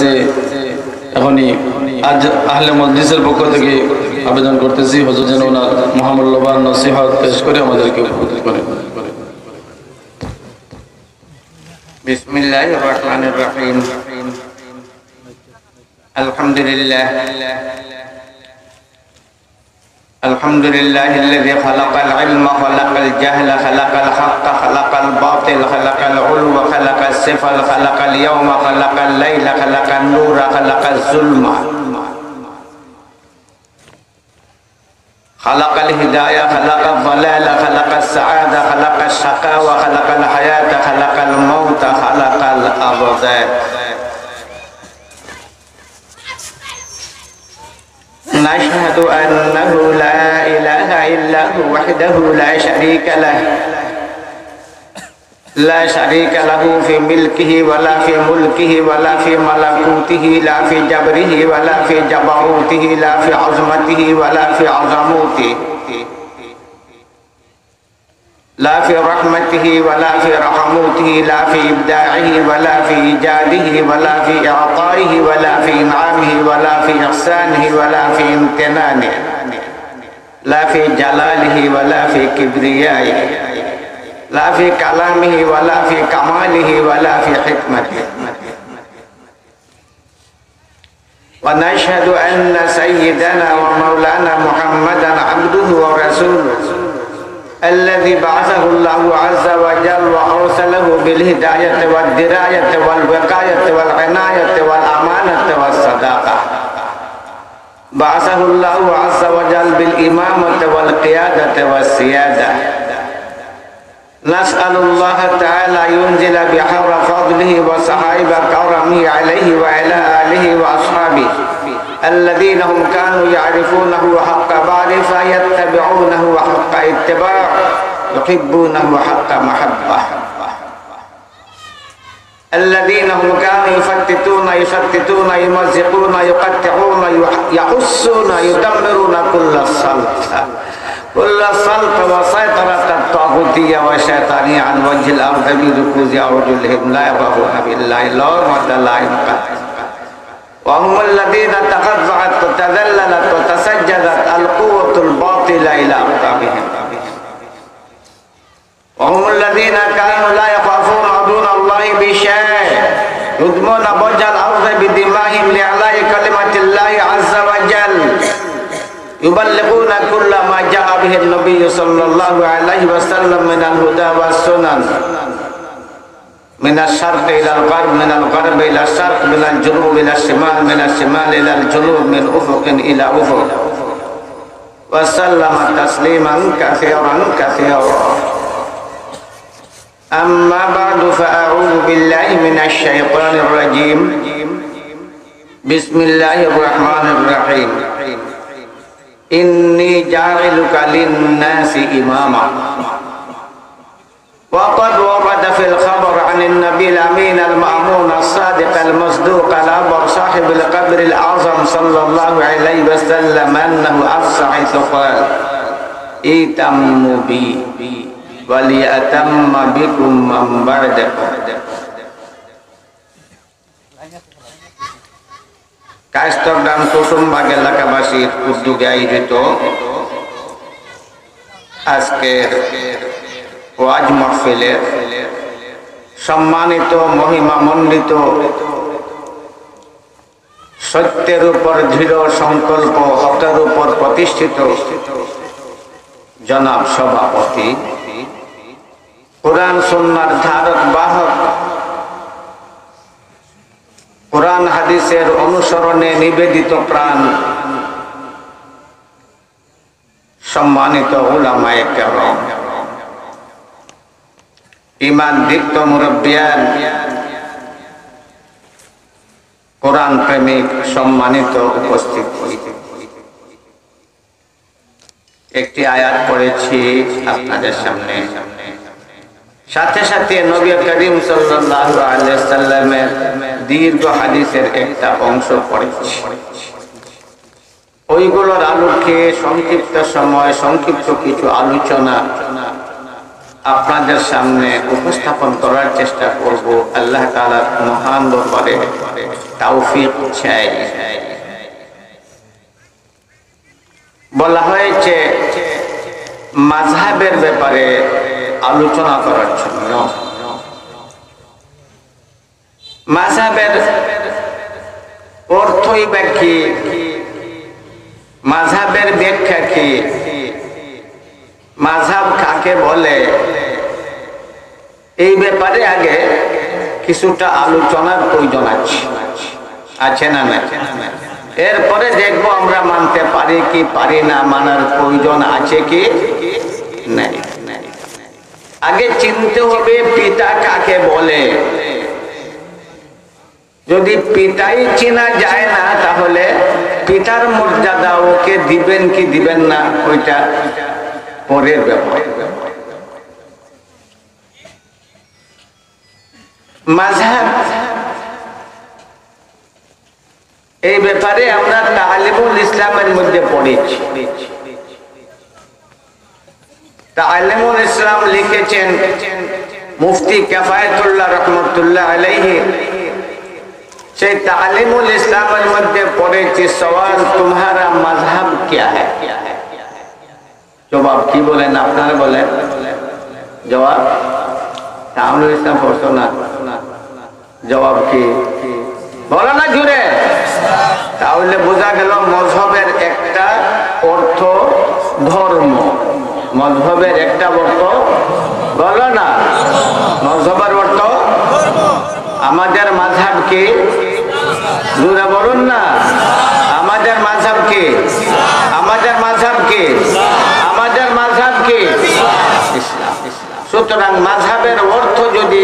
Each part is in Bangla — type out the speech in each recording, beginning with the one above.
করতেছে এখনই আজ আহলে মজলিসের পক্ষ থেকে আবেদন করতেছি হুজুর যেন ওনার মহামূল্যবান নসিহত পেশ করে আমাদেরকে উপকৃত করেন। বিসমিল্লাহির রহমানির রহিম। আলহামদুলিল্লাহ الحمد لله الذي خلق العلم خلق الجهل خلق الحق خلق الباطل خلق العلو خلق الصفر خلق اليوم خلق الليل خلق النور خلق الظلم خلق الهداية خلق الضلال خلق السعادة خلق الشقاوة خلق الحياة خلق الموت خلق الأبدان. نشهد أنه لا إله إلا هو وحده لا شريك له لا شريك له في ملكه ولا في ملكه ولا في ملكوته لا في جبره ولا في جبروته لا في عظمته ولا في عظموته لا في رحمته ولا في رحموته لا في إبداعه ولا في إيجاده ولا في إعطائه ولا في إنعامه ولا في إحسانه ولا في امتنانه لا في جلاله ولا في كبريائه لا في كلامه ولا في كماله ولا في حكمته. ونشهد أن سيدنا ومولانا محمدا عبده ورسوله الذي بعثه الله عز وجل وأرسله بالهداية والدراية والوقاية والعناية والأمانة والصداقة. بعثه الله عز وجل بالإمامة والقيادة والسيادة. نسأل الله تعالى ينزل بحر فضله وصحائب كرمه عليه وعلى آله وأصحابه الذين هم كانوا يعرفونه حق معرفة يتبعونه حق اتباع يحبونه حق محبة الذين هم كانوا يفتتون يشتتون يمزقون يقطعون يحسون يدمرون كل السلط وسيطرة الطاغوتية والشيطانية عن وجه الأرض بركوز أرجلهم لا يخافون بالله لومة لائم وهم الذين تخضعت وتذللت وتسجدت القوة الباطلة إلى أقدامهم وهم الذين كانوا لا يخافون دون الله بشيء يدمون بوج الأرض بدمائهم لإعلاء كلمة الله عز وجل يبلغون كل ما جاء به النبي صلى الله عليه وسلم من الهدى والسنن من الشرق إلى الغرب من الغرب إلى الشرق من الجنوب إلى الشمال من الشمال إلى الجنوب من أفق إلى أفق وسلم تسليما كثيرا كثيرا. أما بعد فأعوذ بالله من الشيطان الرجيم. بسم الله الرحمن الرحيم. إني جاعلك للناس إماما. وقد ورد في الخبر عن النبي الأمين المأمون الصادق المصدوق الأبر صاحب القبر الأعظم صلى الله عليه وسلم أنه أفصح حيث قال ائتموا بي وليأتم بكم من بعدكم. কায়স্থগ্রাম কুসুমবাগ এলাকাবাসীর উদ্যোগে আয়োজিত আজকের ওয়াজ মাহফিলের সম্মানিত মহিমামণ্ডিত সত্যের উপর দৃঢ় সংকল্প হকের উপর প্রতিষ্ঠিত জনাব সভাপতি কোরআন সুন্নাহর ধারক বাহক কোরআন হাদিসের অনুসরণে নিবেদিত প্রাণ সম্মানিত উলামায়ে কেরাম ইমান দীপ্ত মুরব্বিয়ান কোরআন প্রেমিক সম্মানিত উপস্থিতি একটি আয়াত পড়েছি আপনাদের সামনে সাথে সাথে নবী করিম সাল্লাল্লাহু আলাইহি ওয়াসাল্লামের দীর্ঘ হাদিসের একটা অংশ পড়েছি ওইগুলোর আলোকে সংক্ষিপ্ত সময় সংক্ষিপ্ত কিছু আলোচনা আপনাদের সামনে উপস্থাপন করার চেষ্টা করব। আল্লাহ তাআলার মহান দরবারে তৌফিক চাই। বলা হয়েছে মাযহাবের ব্যাপারে আলোচনা করার জন্য। মাযহাবের অর্থই বা কি, মাযহাবের ব্যাখ্যা কি, মাযহাব কাকে বলে, এই ব্যাপারে আগে কিছুটা আলোচনার প্রয়োজন আছে না না? এরপরে দেখবো আমরা মানতে পারি কি পারি না, মানার প্রয়োজন আছে কি নাই। আগে চিনতে হবে পিতা কাকে বলে। যদি পিতাই চেনা যায় না, তাহলে পিতার মর্যাদা ওকে দিবেন কি দিবেন না ওইটা পরের ব্যাপার। মাযহাব এই ব্যাপারে আমরা তালিমুল ইসলামের মধ্যে পড়েছি। তালিমুল ইসলাম লিখেছেন মুফতি কিফায়াতুল্লাহ রাহমাতুল্লাহ আলাইহি। সেই তালিমুল ইসলামের মধ্যে পড়েছি সওয়াল তোমারা মাযহাব क्या है। জবাব কি বলেন আপনারা বলেন? জবাব তালিমুল ইসলাম পড়ছো না? জবাব কি বলো না জুড়ে? তাহলে বোঝা গেল মযহবের একটা অর্থ ধর্ম। মযহবের একটা অর্থ বলো না, মযহবের অর্থ আমাদের মাযহাব কি? জুড়ে বলুন না, আমাদের মাযহাব কি? আমাদের মাযহাব কি? আমাদের মাযহাব কি? ইসলাম। সুতরাং মাযহাবের অর্থ যদি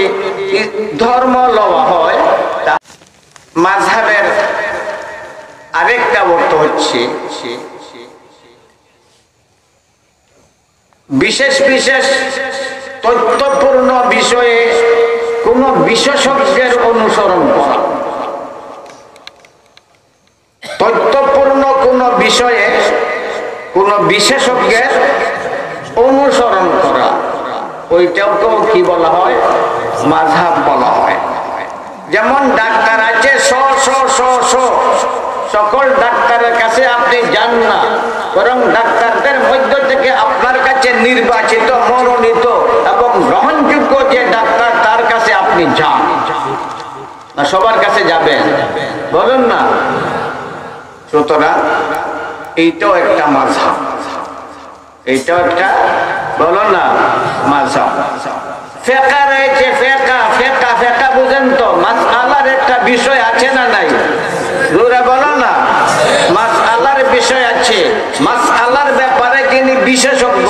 ধর্ম লওয়া হয়, মাযহাবের আরেকটা অর্থ হচ্ছে বিশেষ বিশেষ তথ্যপূর্ণ বিষয়ে কোন বিশেষজ্ঞের অনুসরণ করা। তথ্যপূর্ণ কোন বিষয়ে কোন বিশেষজ্ঞের অনুসরণ করা, ওইটাকেও কি বলা হয়? মাযহাব বলা হয়। যেমন ডাক্তার আছে সকল ডাক্তারের কাছে আপনি যান না, বরং ডাক্তারদের মধ্য থেকে আপনার কাছে নির্বাচিত, মনোনীত এবং গ্রহণযোগ্য যে ডাক্তার, তার কাছে আপনি যান। না সবার কাছে যাবেন? বলুন না। সুতরাং এইটাও একটা মাযহাব, এইটাও একটা বলো না মাযহাব। ফিকহ রয়েছে, ফিকহ বুঝেন তো? মাসআলার একটা বিষয় আছে না নাই? জোরে বলো না। মাসআলার বিষয় আছে, মাসআলার ব্যাপারে যিনি বিশেষজ্ঞ,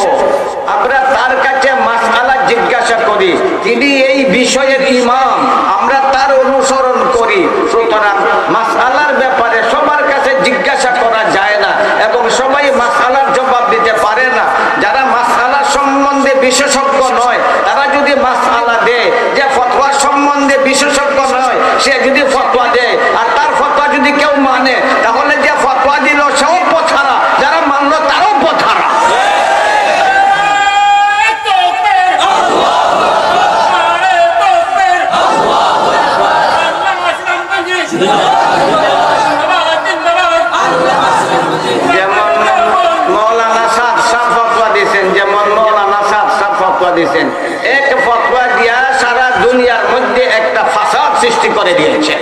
আমরা তার কাছে মাসআলা জিজ্ঞাসা করি, তিনি এই বিষয়ের ইমাম, আমরা তার অনুসরণ করি। সুতরাং মাসআলার ব্যাপারে সবার কাছে জিজ্ঞাসা করা যায় না এবং সবাই মাসআলার জবাব দিতে পারে না। যারা মাসআলা সম্বন্ধে বিশেষজ্ঞ নয়, তারা যদি মাসআলা দেয়, যে ফতোয়া সম্বন্ধে বিশেষজ্ঞ নয়, সে যদি ফতোয়া দেয় আর তার ফতোয়া যদি কেউ মানে, তাহলে যে ফতোয়া দিল সেও পথারা, যারা মানলো তারাও পথারা। যেমন মৌলানা সাদ সাহেব ফতোয়া দিয়েছেন, যেমন মৌলানা সাদ সাহেব ফতোয়া দিয়েছেন, এক ফতোয়া দিয়া সারা দুনিয়ার মধ্যে একটা ফাসাদ সৃষ্টি করে দিয়েছে।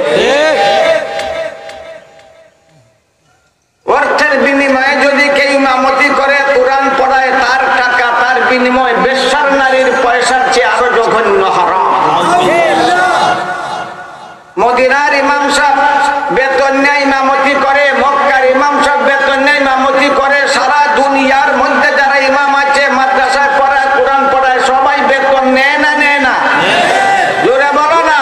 অর্থের বিনিময়ে যদি কেউ ইমামতি করে, কোরআন পড়ায়, তার টাকা, তার বিনিময়ে বেশ্যার নারীর পয়সার চেয়ে আরো জঘন্য হারাম। মদিনার ইমাম সাহেব বেতন নেয়, ইমামতি করে। মক্কার ইমাম সাহেব বেতন নেয়, ইমামতি করে। সারা দুনিয়ার মধ্যে যারা ইমাম আছে, মাদ্রাসায় পড়ায়, কোরআন পড়ায়, সবাই বেতন নেয় না নেয় না? জোরে বলো না।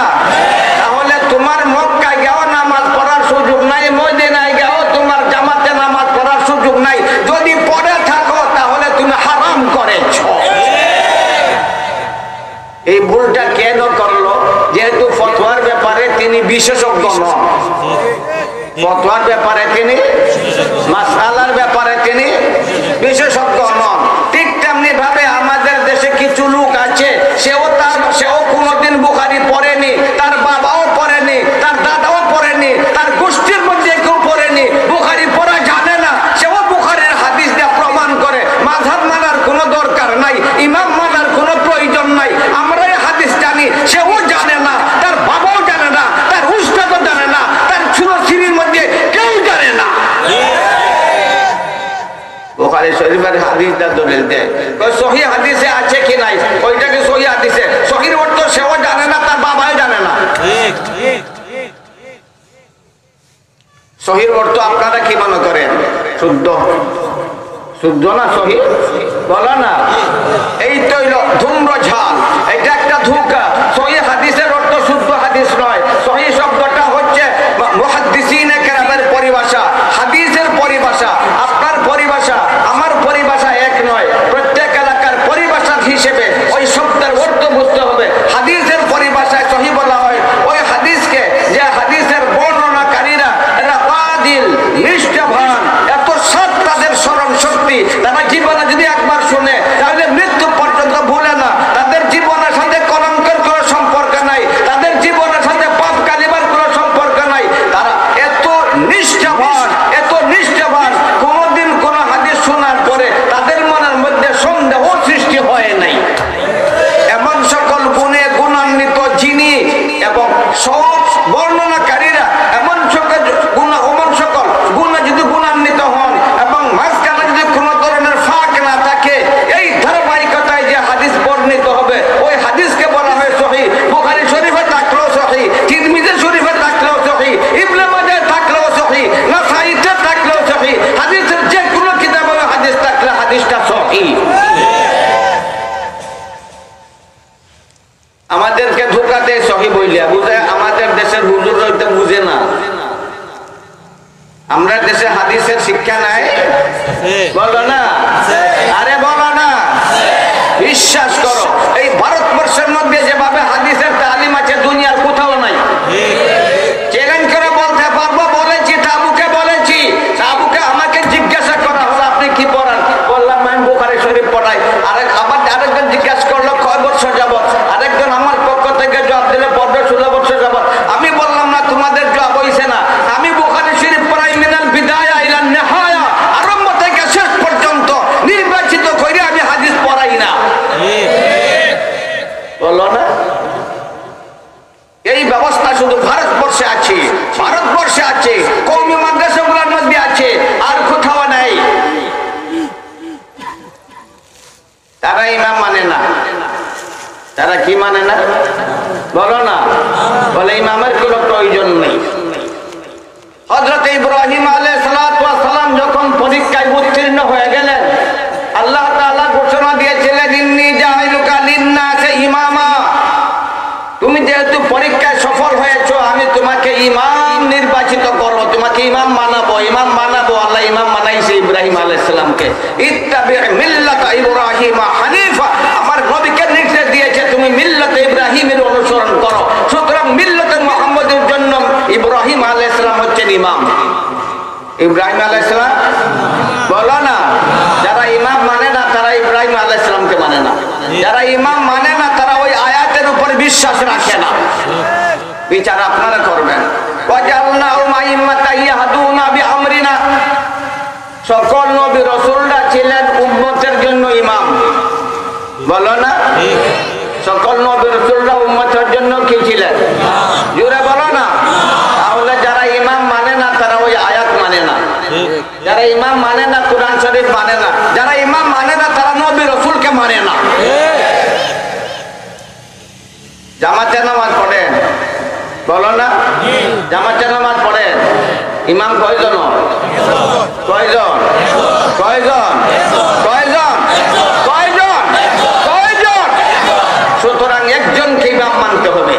তাহলে তোমার মক্কায় গেও নামাজ পড়ার সুযোগ নাই, মদিনায় গেও তোমার জামাতে নামাজ পড়ার সুযোগ নাই। যদি পড়ে থাকো তাহলে তুমি হারাম করেছ। এই ভুলটা কেন করলো? যেহেতু ফতোয়ার ব্যাপারে তিনি বিশেষজ্ঞ নন, ফতোয়ার ব্যাপারে তিনি, মাসআলার ব্যাপারে তিনি বিশেষজ্ঞ নন। ঠিক তেমনি ভাবে আমাদের দেশে কিছু লোক আছে বুখারী শরীফের হাদিসটা দলিল দেয়, সহি হাদিসে আছে কি নাই, ওইটাকে সহি হাদিসে, সহির অর্থ সেও জানে না, তার বাবাও জানে না। সহির অর্থ আপনারা কি মনে করেন? শুদ্ধ, শুদ্ধ না সহি? বলো না। এই তৈল ধূম্র ঝাল, এটা একটা ধোঁকা। সহি হাদিসের অর্থ শুদ্ধ হাদিস নয়। সহি শব্দটা হচ্ছে মুহাদ্দিসিনে কেরামের পরিভাষা, হাদিসের পরিভাষা। আপনার পরিভাষা আমার পরিভাষা এক নয়, প্রত্যেক এলাকার পরিভাষা হিসেবে ওই শব্দের অর্থ বুঝতে হবে। হাদিসের পরিভাষায় সহি বলা হয় ওই হাদিসকে, যে হাদিসের বর্ণনাকারীরা এরা আদিল, নিষ্ঠাবান, এত সৎ তাদের স্মরণ শক্তি, তারা জীবনে যদি একবার শুনে তাহলে মৃত্যু পর্যন্ত ভুলে না। তাদের জীবনের সাথে কলঙ্কের কোনো সম্পর্ক নাই, তাদের জীবনের সাথে পাপ কালিমার কোনো সম্পর্ক নাই। তারা এত নিষ্ঠাবান, এত নিষ্ঠাবান, কোনোদিন কোন হাদিস শোনার পরে তাদের মনের মধ্যে সন্দেহ সৃষ্টি হয় নাই। এমন সকল গুণে গুণান্বিত যিনি, এবং সব বর্ণনাকারীরা এমন সকল গুণে যদি গুণান্বিত হন এবং মাঝখানে যদি কোনো ধরনের ফাঁক না থাকে, এই ধারাবাহিকতায় যে হাদিস বর্ণিত হবে ওই হাদিসকে বলা হয় সহিহ। বুখারী শরীফে থাকলেও সহিহ, তিরমিজি শরীফে থাকলেও সহিহ, ইবনে মাজাহ থাকলেও সহিহ, নাসাঈতে থাকলেও সহিহ, হাদিসের যে কোনো কিতাবে হাদিস থাকলে হাদিসটা সহিহ। আমাদেরকে ধোঁকা দেয় সহি বইলিয়া, বুঝে আমাদের দেশের হুজুর হইতে বুঝে না। আমরা দেশে হাদিসের শিক্ষা নাই, বলো না? আরে বলো না। বিশ্বাস করো, এই ভারতবর্ষের মধ্যে যেভাবে হাদিসের তালিম আছে দুনিয়ার কোথাও নাই। চ্যালেঞ্জ করে বলতে পারবো, বলেছি, তাবুকে বলেছি। তাবুকে আমাকে জিজ্ঞাসা করা হলো আপনি কি পড়ান, বললাম আমি বুখারী শরীফ পড়াই। আরেকজন জিজ্ঞাসা করলো কয় বছর যাবত, আরেকজন আমার পক্ষ থেকে জবাব দিলে 15-16 বছর যাবত। আমি বললাম না তোমাদের জবাব হইছে না, আমি বুখারী শরীফ পড়াই মিনাল বিদায়া ইলান নিহায়া, আরম্ভ থেকে শেষ পর্যন্ত নির্বাচিত করে আমি হাদিস পড়াই না। বলো না? এই ব্যবস্থা শুধু ভারতবর্ষে আছে, ভারতবর্ষে আছে, কওমি মাদ্রাসাগুলোর মধ্যে আছে, আর কোথাও নাই। তারা ইমাম মানে না। তারা কি মানে না? বলো না। বলে ইমামের কোনো প্রয়োজন নেই। হযরত ইব্রাহিম আলাইহিস সালাম যখন পরীক্ষায় উত্তীর্ণ হয়ে গেলেন, আল্লাহ তাআলা ঘোষণা দিয়েছিলেন ইন্নী জাইলুকা লিন-নাসি ইমামা। তুমি যেহেতু পরীক্ষায় সফল হয়েছো, আমি তোমাকে ইমাম নির্বাচিত করব, তোমাকে ইমাম মানাবো। ইমাম মানাবো, আল্লাহ ইমাম মানাইছে ইব্রাহিম আলাইহিস সালামকে। ইত্তাবি মিল্লাতা ইব্রাহিম হানিফা, আমার নবীকে নির্দেশ দিয়েছে তুমি মিল্লাতে ইব্রাহিমের অনুসরণ করো। সুতরাং মিল্লাতে মুহাম্মদের জন্য ইব্রাহিম আলাইহিস সালাম হচ্ছেন ইমাম। ইব্রাহিম আলাইহিস সালাম, বলো না। যারা ইমাম মানে না তারা ইব্রাহিম আলাইহিস সালামকে মানে না। যারা ইমাম মানে না তারা ওই আয়াতের উপর বিশ্বাস রাখে না। বিচার আপনারা করবেন। ওয়াজালনাহুম আইম্মাতান ইয়াহদুনা বিআমরিনা, সকল নবী রাসূলরা ছিলেন উম্মতের জন্য ইমাম। বলো না? সকল নবী রাসূলরা উম্মতের জন্য কি ছিলেন? জোরে বলো না। তাহলে যারা ইমাম মানে না তারা ওই আয়াত মানে না। যারা ইমাম মানে না কোরআন শরীফ মানে না। যারা ইমাম মানে না তারা নবী রাসূলকে মানে না। জামাতে নামাজ পড়েন, বলো না? জামাতে নামাজ পড়েন। ইমাম কয়জন? কয়জন? কয়জন? কয়জন? কয়জন? কয়জন? সুতরাং একজনকে ইমাম মানতে হবে।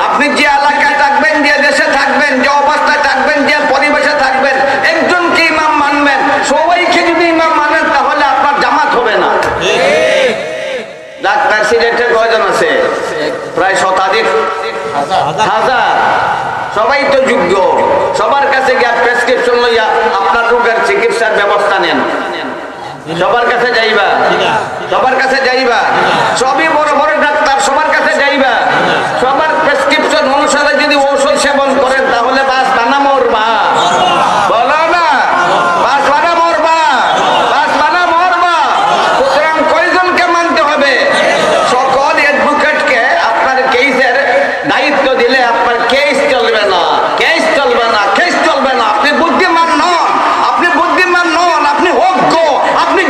আপনি যে এলাকায় থাকবেন, যে দেশে থাকবেন, যে অবস্থায় থাকবেন, যে পরিবেশে থাকবেন, একজনকে ইমাম মানবেন। সবাইকে যদি ইমাম মানেন তাহলে আপনার জামাত হবে না। ডাক্তার সিলেটে কয়জন আছে? প্রায় শতাধিক, হাজার। সবাই তো যোগ্য। সবার কাছে গিয়ে প্রেসক্রিপশন লইয়া আপনার রোগের চিকিৎসার ব্যবস্থা নেন। সবার কাছে যাইবা, সবার কাছে যাইবা। সবই বড় বড় ডাক্তার, সবার কাছে যাইবা। সবার প্রেসক্রিপশন অনুসারে যদি ঔষধ সেবন করেন তাহলে বাস বানা মরবা। বলো না? বাস বানা মরবা, বাস বানা মরবা। সুতরাং কয়জনকে মানতে হবে? সকল অ্যাডভোকেটকে আপনার কেসের দায়িত্ব দিলে আপনার কেস চলবে না, কেস চলবে না, কেস চলবে না। আপনি বুদ্ধিমান নন, আপনি বুদ্ধিমান নন, আপনি অজ্ঞ, আপনি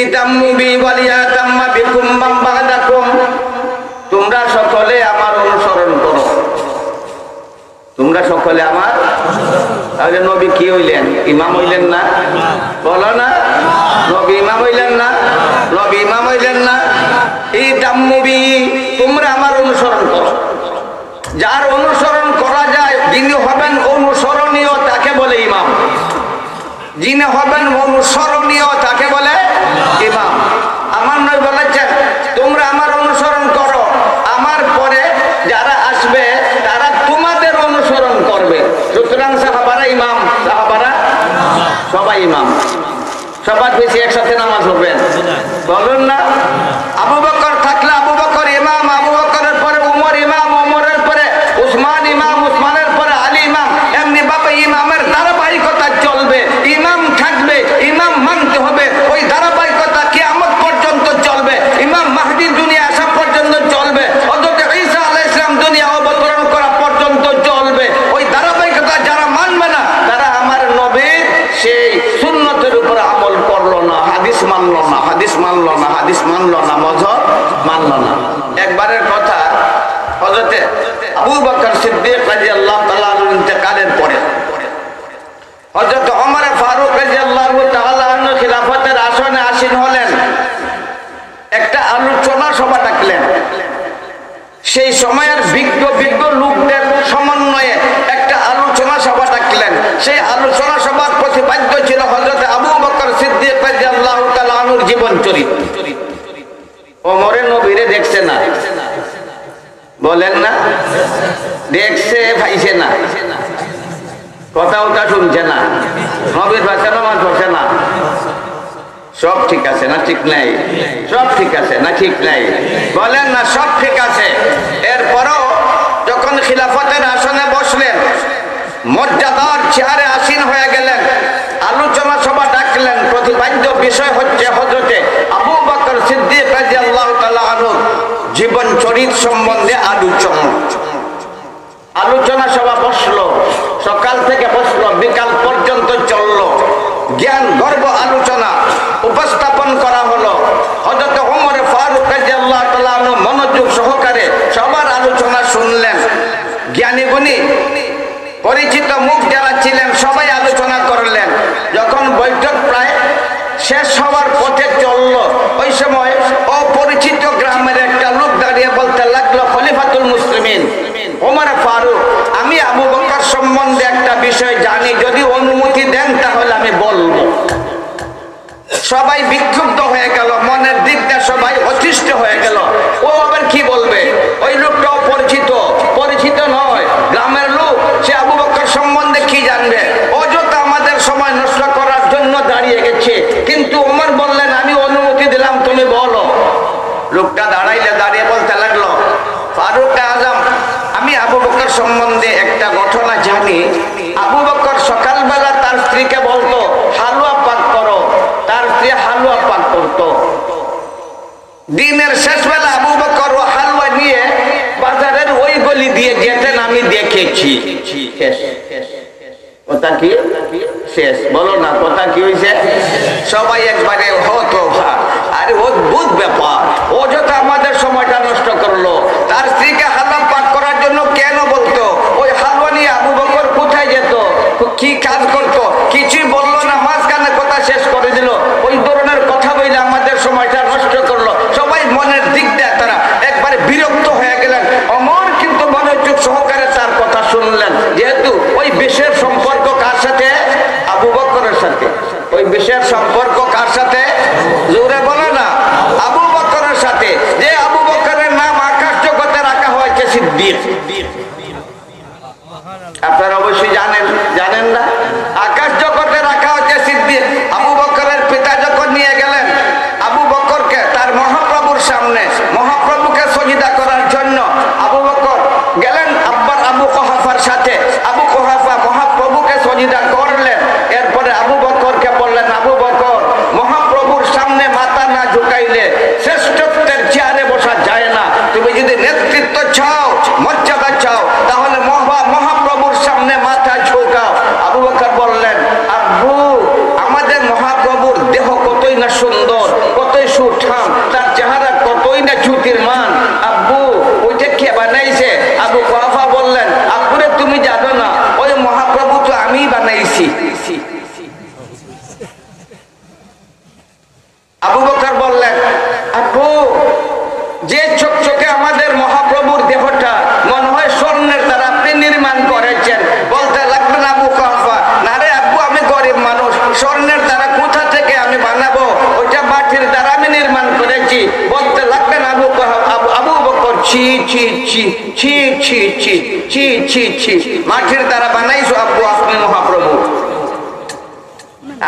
ইতাম্মু বি ওয়ালিয়াতাম্মা বিকুম মান বা'দাকুম, তোমরা সকলে আমার অনুসরণ করো, তোমরা সকলে আমার। তাহলে নবী কি হইলেন? ইমাম হইলেন না? বলো না, নবী ইমাম হইলেন না? নবী ইমাম হইলেন না? ইতাম্মু বি, তোমরা আমার অনুসরণ করো। যার অনুসরণ করা যায়, যিনি হবেন অনুসরণীয় তাকে বলে ইমাম, যিনি হবেন অনুসরণীয় তাকে বলে ইমাম। আমার নবী বলেছেন তোমরা আমার অনুসরণ করো, আমার পরে যারা আসবে তারা তোমাদের অনুসরণ করবে। সুতরাং সাহাবারা ইমাম, সাহাবারা সবাই ইমাম। সবার বেশি একসাথে নামাজ পড়বেন, বলুন না? আবু বকর থাকলে আবু বকর ইমাম, আবু বকরের পরে উমর ইমাম, উমরের পরে উসমান ইমাম, উসমানের পরে আলী ইমাম। এমনি ভাবে ইমামের ধারাবাহিকতা চলবে, ইমাম থাকবে, ইমাম মানতে হবে, ওই ধারাবাহিকতা কিয়ামত পর্যন্ত চলবে, ইমাম মাহদী দুনিয়া আসা পর্যন্ত চলবে, হযরত ঈসা আলাইহিস সালাম দুনিয়া অবতরণ করা পর্যন্ত চলবে। ওই ধারাবাহিকতা যারা মানবে না তারা আমার নবীর সেই সুন্নতের উপর আমল করলো না, হাদিস মানলো না, হাদিস মানলো না, হাদিস মানলো না, মযহব মানলো না। একবারের কথা, হযরত আবু বকর সিদ্দিক রাদিয়াল্লাহু তাআলা আনহু ইন্তেকালের পরে হযরত ওমর ফারুক রাদিয়াল্লাহু তাআলা আনহু খিলাফতের আসনে আসীন হলেন। একটা আলোচনা সভা ডাকলেন। সেই সময়ের বিজ্ঞ লোকদের সমন্বয়ে একটা আলোচনা সভা ডাকলেন। সেই আলোচনা সভার প্রতিপাদ্য ছিল হযরত আবু বকর সিদ্দিক রাদিয়াল্লাহু তাআলা আনহুর জীবন চরিত্র। ওমরে নবীরে দেখছে না, বলেন না? দেখছে, ভাইছে না, কথা ওটা শুনছে না, নবীর ভাষা নামাজ পড়ছে না। সব ঠিক আছে না ঠিক নাই? সব ঠিক আছে না ঠিক নাই? বলেন না সব ঠিক আছে। এরপরও যখন খিলাফতের আসনে বসলেন, মর্যাদার চেয়ারে আসীন হয়ে গেলেন, আলোচনা সভা ডাকলেন। প্রতিপাদ্য বিষয় হচ্ছে হযরতে আবু বকর সিদ্দিক রাদিয়াল্লাহু তাআলা আনহু জীবন চরিত্র সম্বন্ধে আলোচনা সভা বসলো। সকাল থেকে বসলো, বিকাল পর্যন্ত চললো। জ্ঞান গর্ব আলোচনা উপস্থাপন করা হলো। হযরত ওমর ফারুক রাদিয়াল্লাহু তাআলা আনহু মনোযোগ সহকারে সবার আলোচনা শুনলেন। জ্ঞানী গুণী পরিচিত মুখ যারা ছিলেন সবাই আলোচনা করলেন। যখন বৈঠক প্রায় শেষ হওয়ার পথে চললো, ওই সময় অপরিচিত গ্রামের একটা লোক দাঁড়িয়ে বলতে লাগলো, খলিফাতুল মুসলিমিন ওমর ফারুক, আমি আবু বকর সম্বন্ধে একটা বিষয় জানি, যদি অনুমতি দেন তাহলে আমি বলবো। সবাই বিক্ষুব্ধ হয়ে গেল, মনের দিকটা সবাই অতিষ্ঠ হয়ে গেল। ও আবার কি বলবে? ওই লোকটা অপরিচিত, পরিচিত নয়, গ্রামের লোক, সে আবু বকর সম্বন্ধে কি জানবে? অযথা আমাদের সময় নষ্ট করার জন্য দাঁড়িয়ে গেছে। কিন্তু ওমর বললেন, আমি অনুমতি দিলাম, তুমি বলো। লোকটা দাঁড়িয়ে বলতে লাগলো, ফারুক আজম, আমি আবু বকর সম্বন্ধে একটা ঘটনা জানি। আবু বকর সকালবেলা তার স্ত্রীকে বলতো হালুয়া পাক করো, তার স্ত্রী হালুয়া পাক করতো। দিনের শেষ বেলা আবু বকর ও হালুয়া নিয়ে বাজারের ওই গলি দিয়ে যেতেন, আমি দেখেছি। কথা কি শেষ? বলো না, কথা কি হয়েছে? সবাই একবারে হতো, আরে অদ্ভুত ব্যাপার, অযথা আমাদের সময়টা নষ্ট করলো। তার স্ত্রীকে হালুয়া পাক করার জন্য কেন বলতো? ওই হালুয়া নিয়ে আবু বকর কোথায় যেত, কি কাজ করতো, কিছুই বললো না, মাঝখানে কথা শেষ করে দিল। ওই ধরনের কথা বলে আমাদের সময়টা নষ্ট করলো। সবাই মনের দিক দিয়ে তারা একবারে বিরক্ত হয়ে গেলেন। ওমর কিন্তু মনোযোগ সহকারে তার কথা শুনলেন, যেহেতু ওই বিশের সম্পর্ক কার সাথে? আবু বকরের সাথে। ওই বিশের সম্পর্ক কার সাথে? জোরে বলে না, আবু বকরের সাথে। যে আবু বকরের নাম আকাশ জগতে রাখা হয়েছে সিদ্দিক। আপনারা অবশ্যই জানেন না? আকাশ জগতে রাখা হচ্ছে সিদ্দিক। আবু বকরের পিতা যখন নিয়ে গেলেন আবু বকরকে তার মহাপ্রভুর সামনে, মহাপ্রভুকে সজদা করার জন্য আবু বকর গেলেন আব্বার আবু কুহাফার সাথে। আবু কুহাফা মহাপ্রভুকে সজদা করলেন। এরপরে আবু বকরকে বললেন, আবু বকর মান, আব্বু ওইটা কে বানাইছে? আবু কুহাফা বললেন, আব্বুরে তুমি জানো না, ওই মহাপ্রভু তো আমি বানাইছি। আবু বকর বললেন, আব্বু যে চকচকে আমাদের মহাপ্রভুর দেহটা মনে হয় স্বর্ণের দ্বারা আপনি নির্মাণ করেছেন। বলতে লাগবেন আবু কুহাফা, না রে আব্বু, আমি গরিব মানুষ, স্বর্ণের দ্বারা কোথা থেকে আমি বানাবো, ওইটা মাটির দ্বারা আমি নির্মাণ করেছি। বলতে লাগবেন আবু বকর, ছি ছি ছি ছি ছি ছি ছি ছি ছি, মাটির দ্বারা বানাইছো আব্বু আপনি মহাপ্রভু?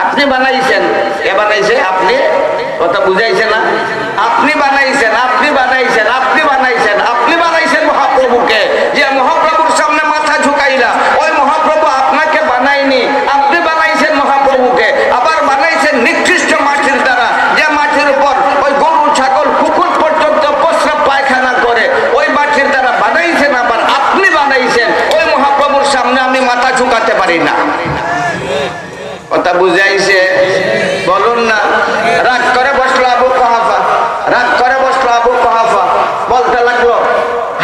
আপনি বানাইছেন? কে বানাইছে? আপনি। কথা বুঝাইছে না? আপনি বানাইছেন, আপনি বানাইছেন, আপনি বানাইছেন, আপনি বানাইছেন মহাপ্রভুকে। যে মহাপ্রভুর সামনে মাথা ঝুঁকাইলা, ওই মহাপ্রভু আপনাকে বানাইনি, আপনি বানাইছেন মহাপ্রভুকে। আবার বানাইছেন নিকৃষ্ট মাটির দ্বারা, যে মাটির উপর ওই গরু ছাগল কুকুর পর্যন্ত প্রস্রাব পায়খানা করে, ওই মাটির দ্বারা বানাইছেন। আবার আপনি বানাইছেন, ওই মহাপ্রভুর সামনে আমি মাথা ঝুঁকাতে পারি না। কথা বুঝাইছে? বলুন না। রাগ করে বসলো আবু কুহাফা, রাগ করে বসলো আবু কুহাফা। বলতে লাগলো,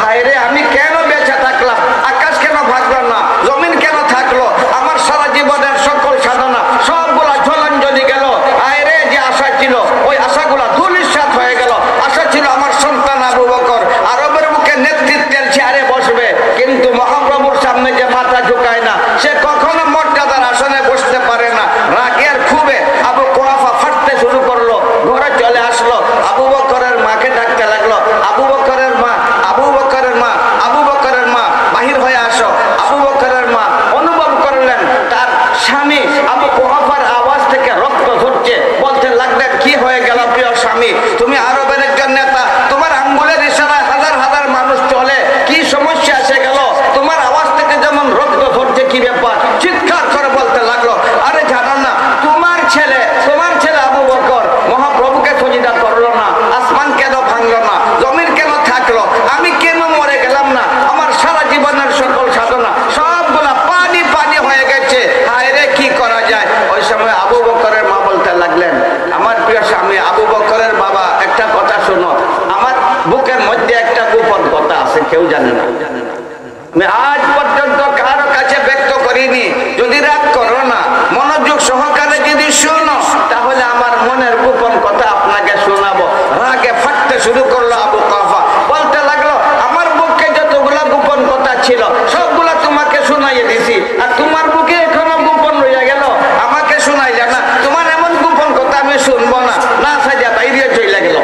হায় রে, আমি কেন বেঁচে থাকলাম? আকাশ কেন ভাগলো না? জমিন কেন থাকলো? আমার সারা জীবনের সকল সাধনা সবগুলা জলাঞ্জলি গেল। হায় রে, যে আশা ছিল ওই আশাগুলা ধূলিসাৎ হয়ে গেল। আশা ছিল আমার সন্তান আবু বকর আরবের বুকে নেতৃত্বের চেয়ারে বসবে, কিন্তু মহাপ্রভুর সামনে যে মাথা ঝুঁকায় না, সে কখনো মর্যাদার আসনে বসতে পারে না। রাগের ক্ষোভে আবু কুহাফা ফাটতে শুরু করলো, ঘরে চলে আসলো। আবু বকরের মাকে ডাকতে লাগলো, আবু বকরের মা, আবু বকরের মা, আবু বকরের মা, বাহির হয়ে আসো। আবু বকরের মা অনুভব করলেন তার স্বামী আবু কুহাফার আওয়াজ থেকে রক্ত ঝরছে। বলতে লাগলেন, কি হয়ে গেল প্রিয় স্বামী? তুমি আরবের একজন নেতা, তোমার আঙ্গুলের ইশারায় হাজার হাজার মানুষ চলে, কি সমস্যা এসে গেল? তোমার আওয়াজ থেকে যেমন রক্ত ঝরছে, কি ব্যাপার? চিৎকার করে বলতে লাগলো, আরে জানো না, তোমার ছেলে আবু বকর মহাপ্রভুকে সজিদা করলো না, আসমান কেন ভাঙলো না, জমিন কেন থাকলো, আমি কেন মরে গেলাম না? আমার সারা জীবনের সকল সাধনা সবগুলা পানি পানি হয়ে গেছে। হায় রে, কি করা যায়? ওই সময় আবু বকরের মা বলতে লাগলেন, আমার প্রিয় স্বামী আবু বকরের বাবা, একটা কথা শোনো, আমার বুকের মধ্যে একটা গোপন কথা আছে, কেউ জানে না। আমি আজ পর্যন্ত কারো কাছে ব্যক্ত করিনি। যদি রাগ করো না, মনোযোগ সহকারে যদি শোনো, তাহলে আমার মনের গোপন কথা আপনাকে শোনাবো। রাগে ফাটতে শুরু করলো আবু কুহাফা। বলতে লাগলো, আমার বুকে যতগুলা গোপন কথা ছিল সবগুলা তোমাকে শোনাইয়ে দিছি, আর তোমার বুকে এখনো গোপন রয়ে গেল, আমাকে শোনাইলে না। তোমার এমন গোপন কথা আমি শুনবো না। না সাজা বাইরে চলে গেল।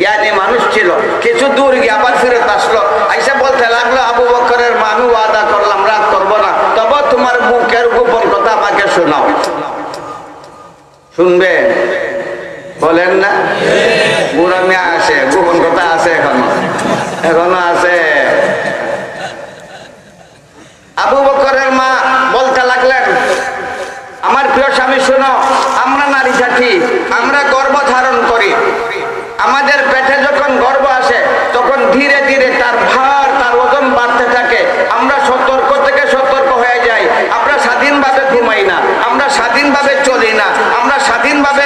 জ্ঞানী মানুষ ছিল, কিছু দূর গিয়ে আবার ফিরত আসলো। আইসা বলতে লাগলো, আবু বকরের মা, আমি ওয়াদা করলাম রাগ করবো না, তবে তোমার বুকের গোপন কথা আমাকে শোনাও। শুনবে? বলেন না? বুড়া মেয়ে আছে, গোপন কথা আছে, এখনো আছে। আবু বকরের মা বলতে লাগলেন, আমার প্রিয় স্বামী শোনো, আমরা নারী জাতি, আমরা গর্ভ ধারণ করি। আমাদের পেটে যখন গর্ভ আসে, তখন ধীরে ধীরে তার ভার, তার ওজন বাড়তে থাকে। আমরা সতর্ক থেকে সতর্ক হয়ে যাই। আমরা স্বাধীনভাবে ঘুমাই না, আমরা স্বাধীনভাবে চলি না, আমরা স্বাধীনভাবে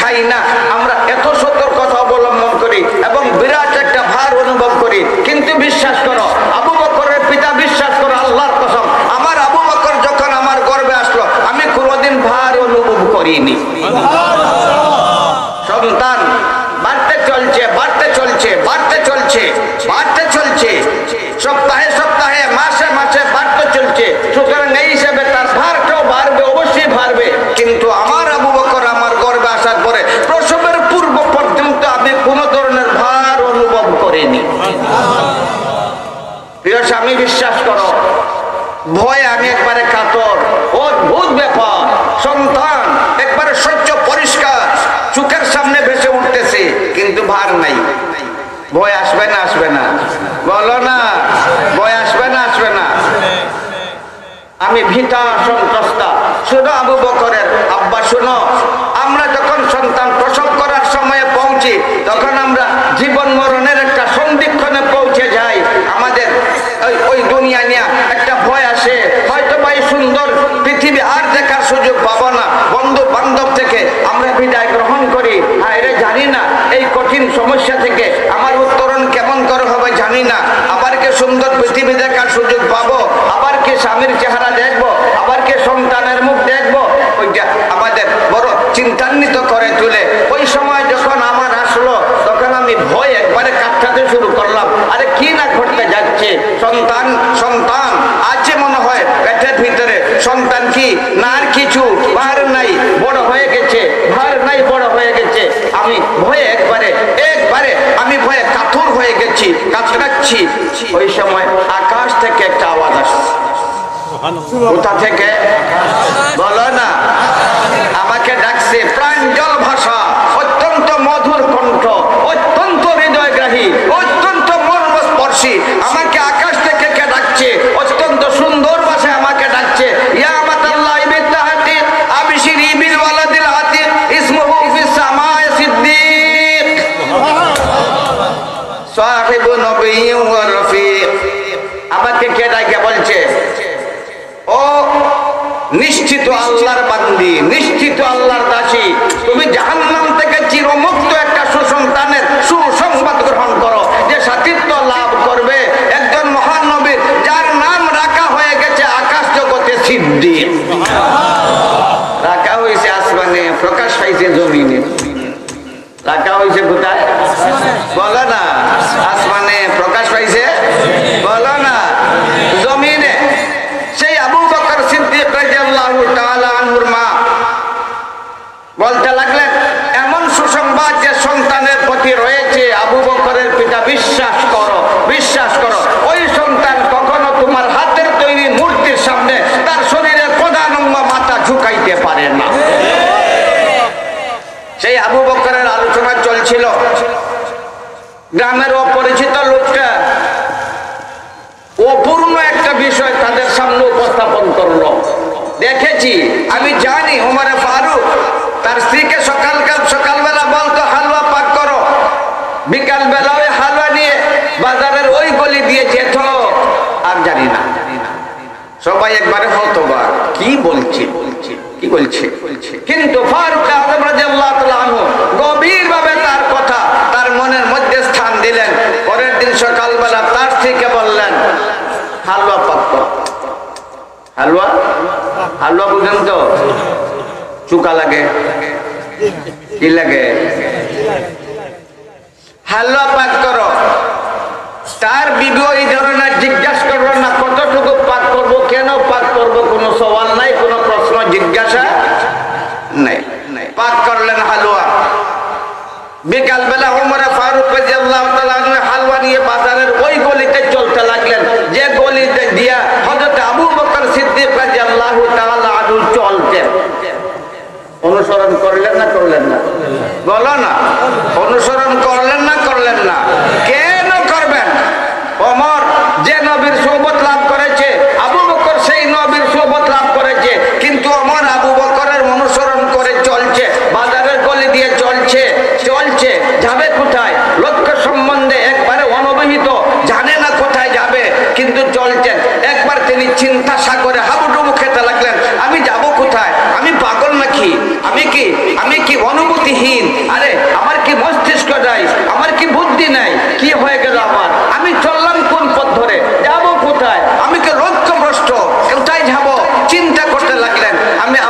খাই না। আমরা এত সতর্কতা অবলম্বন করি এবং বিরাট একটা ভার অনুভব করি। কিন্তু বিশ্বাস করো, আবু বকরের পিতা বিশ্বাস করো, আল্লাহর কসম, আমার আবু বকর যখন আমার গর্ভে আসলো, আমি কোনোদিন ভার অনুভব করিনি। সন্তান বাড়তে চলছে, বাড়তে চলছে, বাড়তে চলছে, বাড়তে চলছে, সপ্তাহে সপ্তাহে, মাসে মাসে বাড়তে চলছে। সুতরাং এই হিসেবে তার ভারটাও বাড়বে, অবশ্যই বাড়বে। কিন্তু আমার আবু বকর আমার গর্ভে আসার পরে প্রসবের পূর্ব পর্যন্ত আমি কোন ধরনের ভার অনুভব করিনি। প্রিয় স্বামী বিশ্বাস করো, ভয়ে আমি একবারে কাতর। অদ্ভুত ব্যাপার, সন্তান একবারে স্বচ্ছ পরিষ্কার চোখের সামনে ভেসে উঠতেছে, কিন্তু ভার নাই। ভয় আসবে না? আসবে না? বলো না, ভয় আসবে না? আসবে না? আমি ভীতা সন্ত্রস্তা। শুনো আবু বকরের আব্বা, শুনো, আমরা যখন সন্তান প্রসব করার সময়ে পৌঁছি, তখন আমরা জীবন মরণের একটা সন্ধিক্ষণে পৌঁছে যাই। আমাদের ওই দুনিয়া নিয়ে একটা ভয় আসে, হয়তো ভাই সুন্দর পৃথিবী আর দেখার সুযোগ পাবো না। বন্ধু বান্ধব থেকে আমরা বিদায় গ্রহণ করি। আর এটা জানি না এই কঠিন সমস্যা থেকে সুন্দর পৃথিবী দেখার সুযোগ পাবো, আবার কি স্বামীর চেহারা দেখবো, আবার কি সন্তানের মুখ দেখবো, ওইটা আমাদের বড় চিন্তান্বিত করে তুলে। ওই সময় যখন আমার আসলো তখন আমি ভয় একবারে কাঁপতে শুরু করলাম, আরে কি না ঘটতে যাচ্ছে। সন্তান সন্তান আছে মনে হয় পেটের ভিতরে, সন্তান কি না আর কিছু, ভার নাই বড় হয়ে গেছে, ভার নাই বড় হয়ে গেছে। আমি ভয়ে একবারে আমি ভয়ে কাতর হয়ে গেছি, কাতরাচ্ছি। ওই সময় আকাশ থেকে একটা আওয়াজ আসছে। কোথা থেকে বলো না? আমাকে ডাকছে, প্রাঞ্জল ভাষা, অত্যন্ত মধুর কণ্ঠ, অত্যন্ত হৃদয়গ্রাহী, অত্যন্ত মর্মস্পর্শী। আমাকে আকাশ থেকে কে ডাকছে, অত্যন্ত সুন্দর ভাষায় আমাকে ডাকছে। ইয়া আমাতাল্লাহ বিত্তাহাতি আবশিরি বিল ওয়ালাদিল আতিক ইসমুহু ফিস সামায়ে সিদ্দিক সাহিবু নবিয়্যি ওয়া রফিক। আমাকে কে ডাকে বলছে, ও নিশ্চিত আল্লাহর বান্দি, নিশ্চিত আল্লাহর দাসী, তুমি জাহান্নাম থেকে চিরমুক্ত একটা সুসন্তানের সুসংবাদ গ্রহণ করো, যে সাথীত্ব লাভ করবে একজন মহান নবীর, যার নাম রাখা হয়ে গেছে আকাশ জগতে সিদ্দিক। রাখা হয়েছে আসমানে, প্রকাশ পাইছে জমিনে। রাখা হয়েছে কোথায় বলো না? আসমানে। প্রকাশ পাইছে বলো না? জমিনে। সেই আবু বকর সিদ্দিক রাদিয়াল্লাহু তাআলা আনহুর মা বলতে লাগলেন, এমন সুসংবাদ যে সন্তানের প্রতি রয়েছে, আবু বকরের পিতা, বিশ্বাস করো, বিশ্বাস করো। ওই সন্তান কখনো তোমার হাতের তৈরি মূর্তির সামনে তার শরীরের প্রধান অঙ্গ মাথা ঝুঁকাইতে পারে না। সেই আবু বকরের আলোচনা চলছিল। গ্রামের অপরিচিত লোকটা অপূর্ণ একটা বিষয় তাদের সামনে উপস্থাপন করলো। দেখেছি, আমি জানি ওমরে ফারুক তার স্ত্রীকে সকালবেলা বলতো হালুয়া পাক করো, বিকাল বেলা ওই হালুয়া নিয়ে বাজারের ওই গলি দিয়ে যেত। আর জানি না, সবাই একবারে হতবাক, কি বলছে কি বলছে। কিন্তু ফারুক আযম রাদিয়াল্লাহু তাআলা আনহু গভীরভাবে তার কথা তার মনের মধ্যে স্থান দিলেন। পরের দিন সকালবেলা তার স্ত্রীকে বললেন, হালুয়া পাক করো। হালুয়া হালুয়া বুঝেন তো? চুকা লাগে, কি লাগে? হালুয়া পাক করো। তার বিবি এই ধরনের জিজ্ঞাসা করলো না, কতটুকু পাক করবো, কেন পাক করবো, কোনো সওয়াল নাই, কোনো প্রশ্ন জিজ্ঞাসা নাই। পাক করলেন হালুয়া। বিকাল বেলা ওমরে ফারুক রাদিয়াল্লাহু তাআলা আনহু হালুয়া নিয়ে বাজারের ওই গলিতে চলতে লাগলেন, যে গলিতে দিয়া হযরত আবু বকর সিদ্দিক রাদিয়াল্লাহু তাআলা আনহু চলতেন। অনুসরণ করলেন না করলেন না বলো না? অনুসরণ করলেন না করলেন না? কেন করবেন? ওমর যে নবীর সোহবত লাভ করেছে, আবু বকর সেই নবীর সোহবত লাভ করেছে, কিন্তু ওমর আবু বকরের অনুসরণ করে চলছে, বাজারের গলি দিয়ে চলছে। যাবে কোথায়? লক্ষ্য সম্বন্ধে একবারে অনবহিত, জানে না কোথায় যাবে, কিন্তু চলছেন। একবার তিনি চিন্তা সাগরে হাবুডুবু খেতে লাগলেন, আমি যাব কোথায়? আমি পাগল নাকি? আমি কি অনুভূতিহীন? আরে আমার কি মস্তিষ্ক নাই? আমার কি বুদ্ধি নাই? কি হয়ে গেল আমার? আমি চললাম কোন পথ ধরে? যাব কোথায়? আমি কি লক্ষ্যভ্রষ্ট? কোথায় যাব? চিন্তা করতে লাগলেন।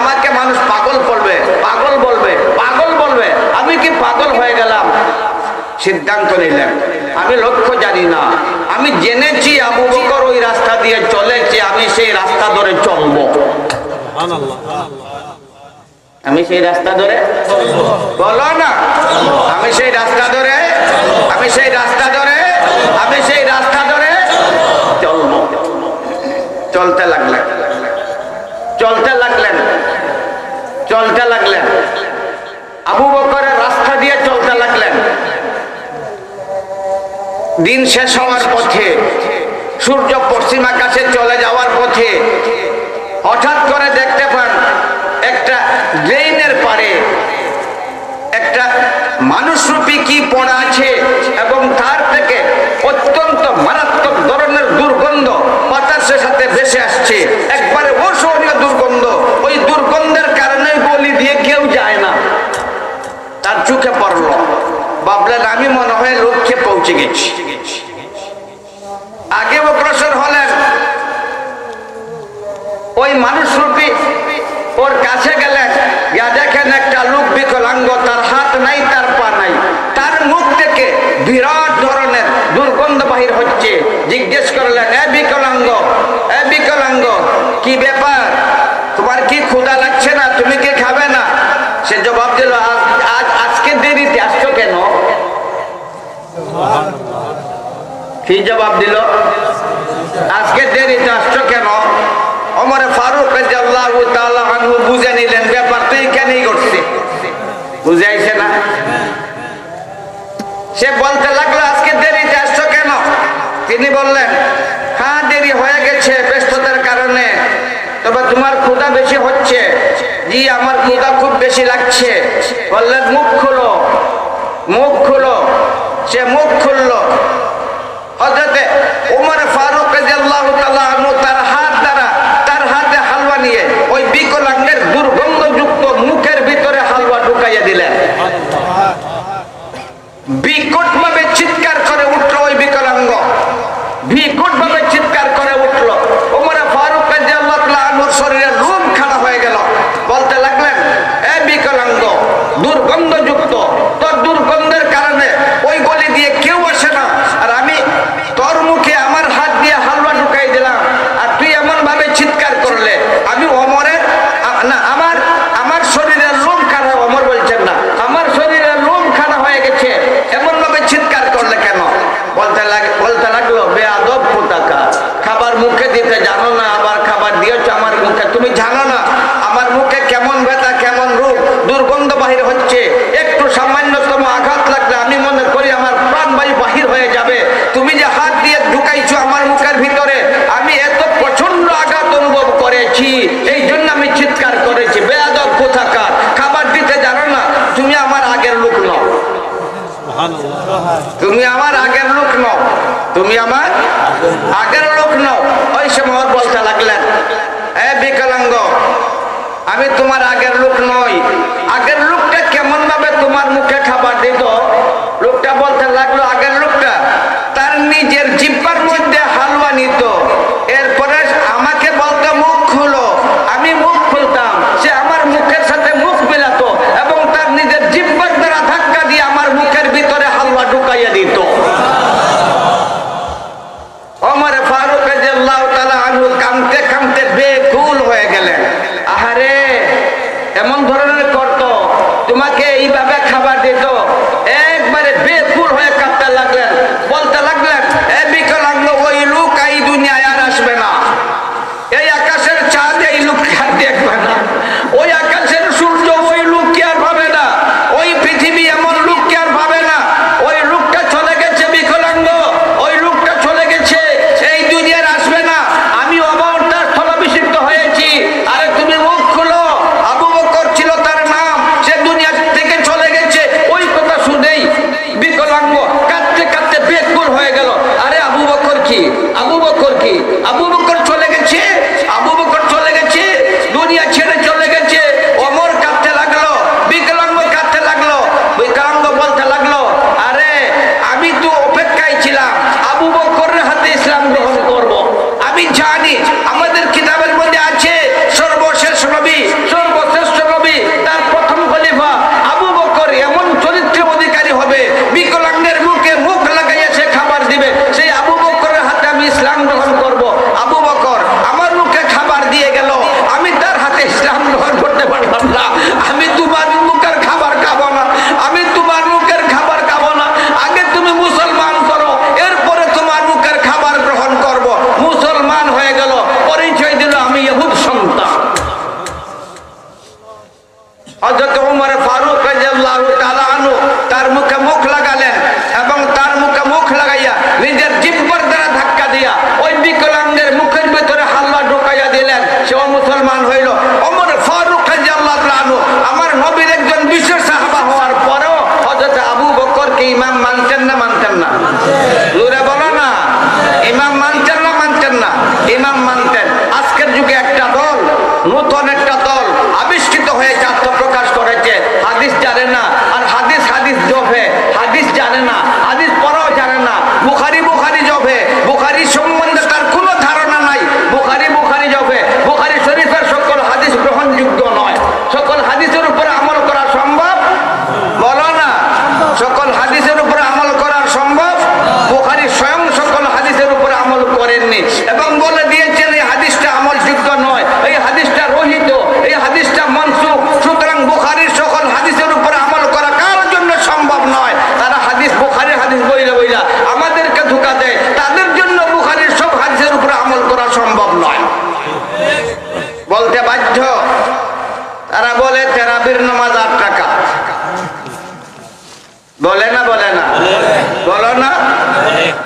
আমাকে মানুষ পাগল বলবে, পাগল বলবে, পাগল বলবে। আমি কি পাগল হয়ে গেলাম? সিদ্ধান্ত নিলেন, আমি লক্ষ্য জানি না, আমি জেনেছি আবু বকর ওই রাস্তা দিয়ে চলেছে, আমি সেই রাস্তা ধরে চলবো। আমি সেই রাস্তা ধরে বলো না? আমি সেই রাস্তা ধরে চলবো। চলতে লাগলেন। আবু বকরের রাস্তা দিয়ে চলতে লাগলেন। দিন শেষ হওয়ার পথে, সূর্য পশ্চিম আকাশে চলে যাওয়ার পথে হঠাৎ করে দেখতে পান একটা ড্রেনের পারে একটা মানুষরূপী কি পড়া আছে, এবং তার থেকে অত্যন্ত মারাত্মক ধরনের দুর্গন্ধ বাতাসের সাথে ভেসে আসছে, একবারে অসহনীয় দুর্গন্ধ। ওই দুর্গন্ধের কারণে গলি দিয়ে কেউ যায় না। তার চোখে পড়লো, ভাবলেন আমি মনে হয় লক্ষ্যে পৌঁছে গেছি। আগে মানুষ রূপী ওর কাছে গেলেন, ইয়া দেখেন একটা লোক বিকলাঙ্গ, তার হাত নাই, তার পা নাই, তার মুখ থেকে বিরাট ধরনের দুর্গন্ধ বাহির হচ্ছে। জিজ্ঞেস করলেন, এ বিকলাঙ্গ, এ বিকলাঙ্গ, কি ব্যাপার, তোমার কি ক্ষুধা লাগছে না, তুমি কি খাবে না? সে জবাব দিল, আজকে দেরিতে আসছো কেন? কি জবাব দিল? আজকে দেরিতে আসছো কেন? ওমরে ফারুক রাদিয়াল্লাহু তাআলা আনহু বুঝে নিলেন ব্যাপার তো এখানেই ঘটছে, বুঝাইছে না? সে বলতে লাগলো, আজকে দেরিতে আসছো কেন? তিনি বললেন, হ্যাঁ দেরি হয়ে গেছে ব্যস্ততার কারণে, তবে তোমার ক্ষুধা বেশি হচ্ছে। জি আমার ক্ষুধা খুব বেশি লাগছে। বললেন, মুখ খুলো, মুখ খুলো। সে মুখ খুললো। হযরতে ওমর ফারুক রাদিয়াল্লাহু তাআলা আনহু তার হাতে হালুয়া নিয়ে ওই বিকলাঙ্গের দুর্গন্ধযুক্ত মুখের ভিতরে হালুয়া ঢুকাইয়া দিলেন। বিকট ভাবে চিৎকার করে উঠলো ওই বিকলাঙ্গ, বিকট ভাবে চিৎকার করে উঠলো। ওমর ফারুক রাদিয়াল্লাহু তাআলা আনহুর শরীরে লোম খাড়া হয়ে গেল। বলতে লাগলেন, এ বিকলাঙ্গ, দুর্গন্ধযুক্ত, তোর দুর্গন্ধের কারণে ওই গলি দিয়ে কেউ আসে না, আর আমি তোর মুখে আমার হাত দিয়ে হালুয়া ঢুকাই দিলাম, আর তুই এমন ভাবে চিৎকার করলে আমি ওমরের না আমার শরীরের লোম খাড়া, ওমর বলছেন না, আমার শরীরের লোম খাড়া হয়ে গেছে, এমন ভাবে চিৎকার করলে কেন? বলতে লাগলো, বেয়াদব কোথাকার, খাবার মুখে দিতে জানো না, আবার খাবার দিয়েছো আমার মুখে। তুমি জানো না আমার মুখে কেমন ব্যথা, কেমন রূপ, দুর্গন্ধ বাহির হচ্ছে। একটু সামান্যতম আঘাত লাগলে আমি মনে করি আমার প্রাণবায়ু বাহির হয়ে যাবে। তুমি যে হাত দিয়ে ঢুকাইছো আমার মুখের ভিতরে, আমি এত প্রচন্ড আঘাত অনুভব করেছি, এই জন্য আমি চিৎকার করেছি। বেয়াদব কোথাকার, খাবার দিতে জানো না, তুমি আমার আগের লোক নও, তুমি আমার আগের লোক নও, তুমি আমার আগের লোক নও। ওই সময় বলতে লাগলেন, এ বিকলাঙ্গ, আমি তোমার আগের লোক নই। আগের লোকটা কেমন ভাবে তোমার মুখে খাবার দিত? লোকটা বলতে লাগলো, আগের লোকটা তার নিজের জিহ্বার মধ্যে হালুয়া নিত, এরপরে আমাকে বলতো মুখ খুলো, আমি মুখ খুলতাম, সে আমার মুখের সাথে মুখ মিলাতো এবং তার নিজের জিহ্বার দ্বারা ধাক্কা দিয়ে আমার মুখের ভিতরে হালুয়া ঢুকাইয়া দিত। ওমর ফারুক রাদিয়াল্লাহু তাআলা আনহু কাঁদতে কাঁদতে বেকুল হয়ে গেলেন। আহারে, এমন ধরনের করতো, তোমাকে এইভাবে খাবার দিত, একবারে বেকুল হয়ে কাঁদতে লাগলেন। বলতে লাগলেন, এ বিকলাঙ্গ, ওই লোক এই দুনিয়ায় আর আসবে না, এই আকাশের চাঁদ এই লোক আর দেখবে না, ওই আকাশের সূর্য ওই লোক কি আর পাবে না, ওই পৃথিবী এমন লোক কি আর পাবে না। ওই লোকটা চলে গেছে বিকলাঙ্গ, ওই লোকটা চলে গেছে, এই দুনিয়ার আসবে না। আমি অবতার স্থলাভিষিক্ত হয়েছি। আরে তুমি মুখ খুলো, আবু বকর ছিল তার নাম, সে দুনিয়া থেকে চলে গেছে। ওই কথা শুনেই বিকলাঙ্গ কাঁদতে কাঁদতে বেকুল হয়ে গেল। আরে আবু বকর কি, আবু বকর কি, আবু বকর চলে গেছে, আবু বকর চলে গেছে, দুনিয়া ছেড়ে চলে গেছে। ওমর কাঁদতে লাগলো, বিকলাঙ্গ কাঁদতে লাগলো। বিকলাঙ্গ বলতে লাগলো, আরে আমি তো অপেক্ষায় ছিলাম আবু বকরের হাতে ইসলাম গ্রহণ করব। আমি জানি আমাদের কিতাবের মধ্যে আছে সর্বশেষ নবী, সর্বশ্রেষ্ঠ নবী, তার প্রথম খলিফা আবু বকর এমন চরিত্রের অধিকারী হবে, বিকলাঙ্গের মুখে মুখ লাগাইয়া সে খাবার দিবে, সেই আবু বকরের হাতে আমি ইসলাম গ্রহণ করব। তিনি, এবং বলে দিয়েছেন এই হাদিসটা আমলযোগ্য নয়, এই হাদিসটা রহিত, এই হাদিসটা মনসুখ। সুতরাং বুখারীর সকল হাদিসের উপর আমল করা কারোর জন্য সম্ভব নয়। তারা হাদিস বুখারীর হাদিস বইলা বইলা আমাদেরকে ধোঁকা দেয়, তাদের জন্য বুখারীর সব হাদিসের উপর আমল করা সম্ভব নয়, বলতে বাধ্য। তারা বলে তারাবির নামাজ 8 টাকা, বলে না বলে না বলো না,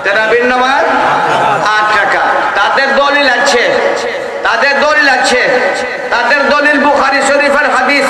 তারাবির নামাজ 8 টাকা। তাদের দলিল আছে, তাদের দলিল আছে, তাদের দলিল বুখারী শরীফের হাদিস।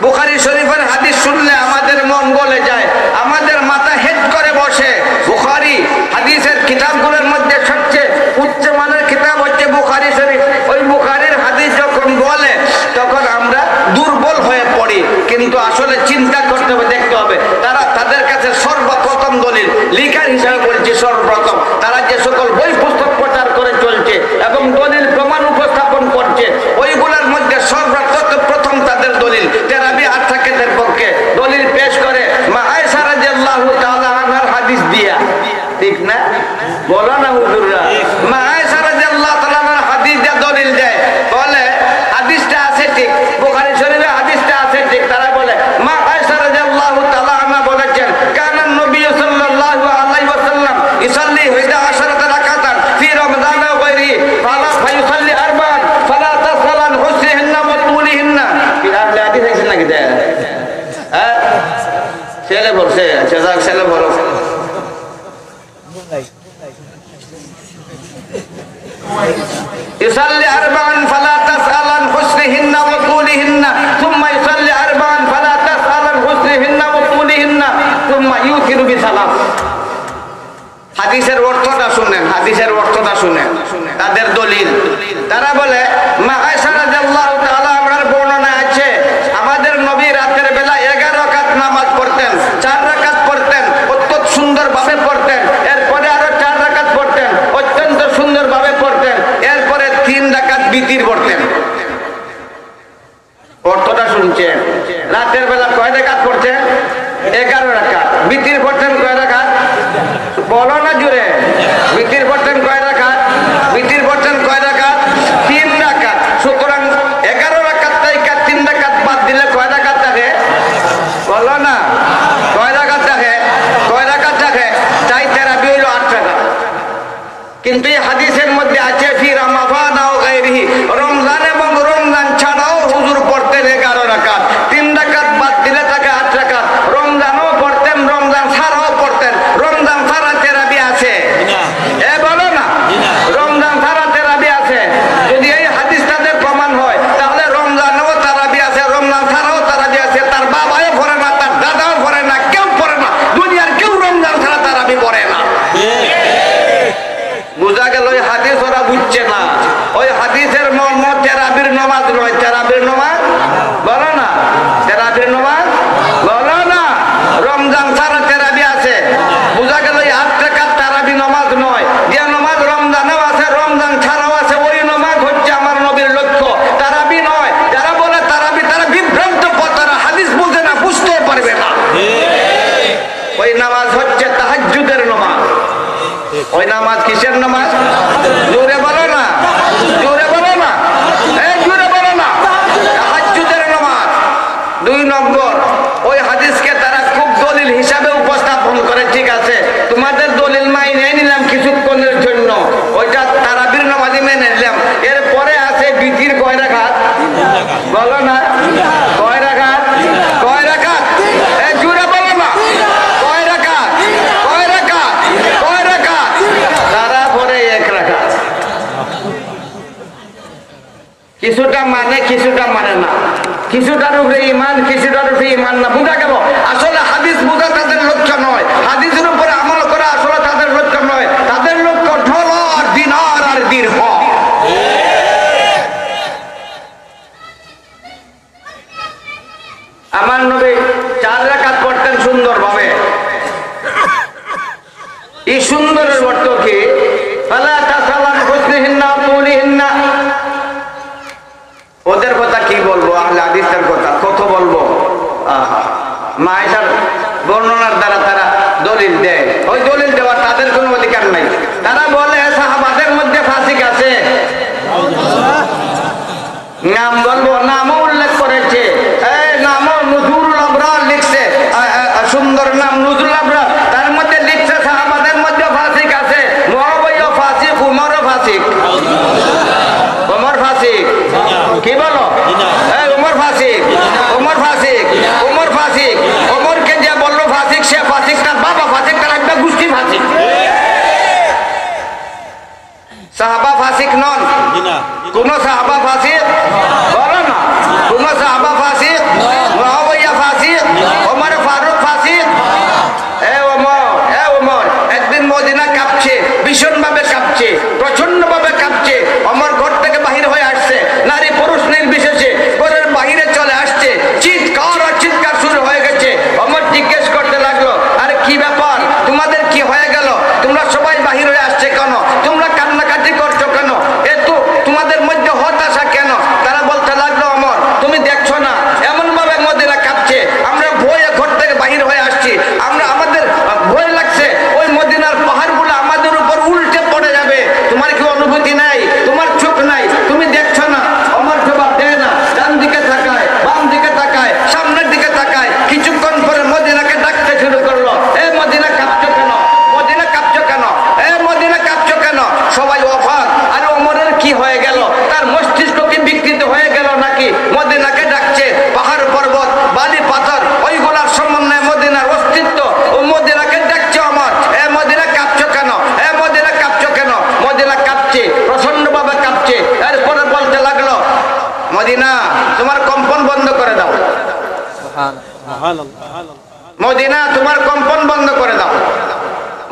বুখারী শরীফের হাদিস শুনলে আমাদের মন গলে যায়, আমাদের মাথা হেড করে বসে। বুখারী হাদিসের কিতাবগুলোর মধ্যে সবচেয়ে উচ্চ মানের কিতাব হচ্ছে বুখারী শরীফ। ওই বুখারীর হাদিস যখন বলে তখন আমরা দুর্বল হয়ে পড়ি, কিন্তু আসলে চিন্তা করতে হবে, দেখতে হবে। তারা তাদের কাছে সর্বপ্রথম দলিল লিখার হিসাবে বলছে, সর্বপ্রথম তারা যে সকল বই পুস্তক প্রচার করে চলছে এবং দলিল প্রমাণ উপস্থাপন করছে, ওইগুলোর মধ্যে সর্বপ্রথম তাদের দলিল তারাবি 8 রাকাতের পক্ষে দলিল পেশ করে মা আয়েশা রাদিয়াল্লাহু তাআলা আনহার হাদিস দিয়া। ঠিক না? বলো না হুজুররা? মা আয়েশা রাদিয়াল্লাহু তাআলা আনহার হাদিস দিয়া দলিল দেয়, বলে হাদিসটা আছে ঠিক, বুখারী শরীফে হাদিসটা আছে ঠিক। তারা বলে মা আয়েশা রাদিয়াল্লাহু তাআলা আনহা বলেছেন, কানান নবী সাল্লাল্লাহু আলাইহি ওয়াসাল্লাম ইসাল্লি 11 রাকাতান ফি রমাদান ওয়া গায়রিহি ফালা ফায়ুসাল্লি আরবা'an ফালা তাসআলান হুসনিহিন্না ওয়া তুলিহিন্না। কি আপনি হাদিস আছেন নাকি দেয়? হ্যাঁ, ছেলে বলছে, আচ্ছা যাক, ছেলে বলো। يصلي 4 فلا تسأل عن حسنهن وطولهن ثم يصلي 4 فلا تسأل عن حسنهن وطولهن ثم يوتر بثلاث। হাদিসের অর্থটা শুনেন, হাদিসের অর্থটা শুনেন, তাদের দলিল। তারা বলে মা আয়েশা রাদিয়াল্লাহু তাআলা আনহার বর্ণনা আছে, আমাদের নবী রাতের বেলা 11 রাকাত নামাজ পড়তেন, 4 রাকাত পড়তেন অত্যন্ত সুন্দরভাবে পড়তেন, এরপরে আরো 4 রাকাত পড়তেন অত্যন্ত সুন্দরভাবে পড়তেন, এরপরে 3 রাকাত বিতির পড়তেন। অর্থটা শুনছেন? রাতের বেলা কয় রাকাত পড়তেন? 11 রাকাত। বিতির পড়তেন কয় রাকাত? বলো না জুড়ে। বিতির পড়তেন কয় রাকাত? বিতির পড়তেন কয় রাকাত? 3 রাকাত। সুতরাং 11 রাকাত থেকে 3 রাকাত বাদ দিলে কয় রাকাত থাকে? বলো না, কয় রাকাত থাকে? কয় রাকাত থাকে? তাই তারাবি হইল 8 রাকাত। কিন্তু এই হাদিসের মধ্যে আছে ফি রমাদান ওয়া গায়রিহি, রমজান এবং রমজান ছাড়াও হুজুর পড়তেন 11 রাকাত। 3 রাকাত বাদ দিলে থাকে 8 রাকাত। রমজানও পড়তেন, রমজান ছাড়াও পড়তেন। রমজান ছাড়া তারাবি আছে? এ বলো না, রমজান ছাড়া তারাবি আছে? যদি এই হাদিস তাদের প্রমাণ হয়, তাহলে রমজানেও তারাবি আছে, রমজান ছাড়াও তারাবি আছে। তার বাবাও পড়ে না, তার দাদাও পড়ে না, কেউ পড়ে না, দুনিয়ার কেউ রমজান ছাড়া তারাবি পড়ে না। বুঝা গেল? ওই হাদিস ওরা বুঝছে না। ওই হাদিসের মর্ম তারাবির নামাজ নয়। তারাবির নামাজ বলো না, তারাবির নামাজ বলো না। রমজান ছাড়া তারাবি আছে। বুঝা গেল? 8 রাকাত তারাবি নামাজ নয়। যে নামাজ রমজানেও আছে, রমজান ছাড়াও আছে, ওই নামাজ হচ্ছে আমার নবীর লক্ষ্য, তারাবি নয়। যারা বলে তারাবি, তারা বিভ্রান্ত, তারা হাদিস বুঝে না, বুঝতেও পারবে না। ওই নামাজ হচ্ছে তাহাজ্জুদের নামাজ। ওই নামাজ কিসের নামাজ? জোরে বলো না, জোরে বলো না, জোরে বলো না। তাহাজ্জুদের নামাজ। 2 নম্বর, ওই হাদিসকে তারা খুব দলিল হিসাবে উপস্থাপন করে। ঠিক আছে, তোমাদের দলিল মাইনে নিলাম কিছুক্ষণের জন্য, ওইটা তারাবির নামাজই মেনে নিলাম। এরপরে আছে বিতির কয় রাকাত? বলো না, কয় রাকাত? কয় রাকাত? জোরে বলো না, কয় রাকাত? কয় রাকাত? কয় রাকাত? তারা পরে 1 রাকাত। কিছুটা মানে, কিছুটা মানে না, কিছুটার উপরে ইমান, কিছুটার উপরে ইমান না। বুঝা গেল? আসলে হাদিস বোঝা তাদের লক্ষ্য নয়, হাদিসের উপরে আমল করা আসলে তাদের লক্ষ্য নয়। তাদের লক্ষ্য ডলার, দিনার আর দিরহাম। আমার নবী 4 রাকাত পড়তেন সুন্দরভাবে। এই সুন্দরের অর্থ কি? ফালা তাসালান হুসনিহিন্না ওয়া তুলিহিন্না। ওদের কথা কি বলবো, আহলে হাদিসের কথা কত বলবো। মা আয়েশার বর্ণনার দ্বারা তারা দলিল দেয়। ওই দলিল দেওয়ার তাদের কোনো অধিকার নাই। তারা বলে সাহাবাদের মধ্যে সাহাবা ফাসিক নন? কোন সাহাবা ফাসিক? বলো না। কোন সাহাবা ফাসিক? মুআবিয়া ফাসিক? ওমর ফারুক ফাসিক? এ ওমর একদিন মদিনা কাঁপছে, ভীষণ ভাবে কাঁপছে, প্রচন্ড ভাবে কাঁপছে। ওমর ঘর থেকে বাহির হয়ে আসছে, নারী পুরুষ নির্বিশেষে ঘরের বাহিরে চলে আসছে, চিৎকার আর চিৎকার শুরু হয়ে গেছে। ওমর জিজ্ঞেস করতে লাগলো, আরে কি ব্যাপার, তোমাদের কি হয়ে গেল? তোমরা সবাই বাহির হয়ে আসছে কেন? তোমরা কান্নাকাটি করছো কেন? এতো তোমাদের মধ্যে হতাশা কেন? তারা বলতে লাগলো, ওমর তুমি দেখছো না এমন ভাবে মদিনা কাঁপছে, আমরা ভয়ে ঘর থেকে বাহির হয়ে আসছি, আমাদের ভয় লাগছে ওই মদিনার পাহাড়গুলো আমাদের উপর উল্টে পড়ে যাবে। তোমার কি অনুভূতি নাই? তোমার চোখ নাই? তুমি দেখছো না? ওমর জবাব দেয় না, ডান দিকে তাকায়, বাম দিকে তাকায়, সামনের দিকে তাকায়। কিছুক্ষণ পরে মদিনাকে ডাকতে শুরু করলো, এ মদিনা কাঁপছো কেন? মদিনা কাঁপছো কেন? এ মদিনা কাঁপছো কেন? সবাই অবাক। আর ওমরের কি হয়ে গেল? তার মস্তিষ্ক কি বিকৃত হয়ে গেল নাকি? মদিনাকে ডাকছে, পাহাড় পর্বত বালি পাথর ওইগুলার সমন্বয়ে মদিনার অস্তিত্ব। ও মদিনাকে ডাকছে ওমর, এ মদিনা কাঁপছো কেন? এ মদিনা কাঁপছো কেন? মদিনা কাঁপছে, প্রচন্ড ভাবে কাঁপছে। এরপরে বলতে লাগলো, মদিনা তোমার কম্পন বন্ধ করে দাও, মদিনা তোমার কম্পন বন্ধ করে দাও,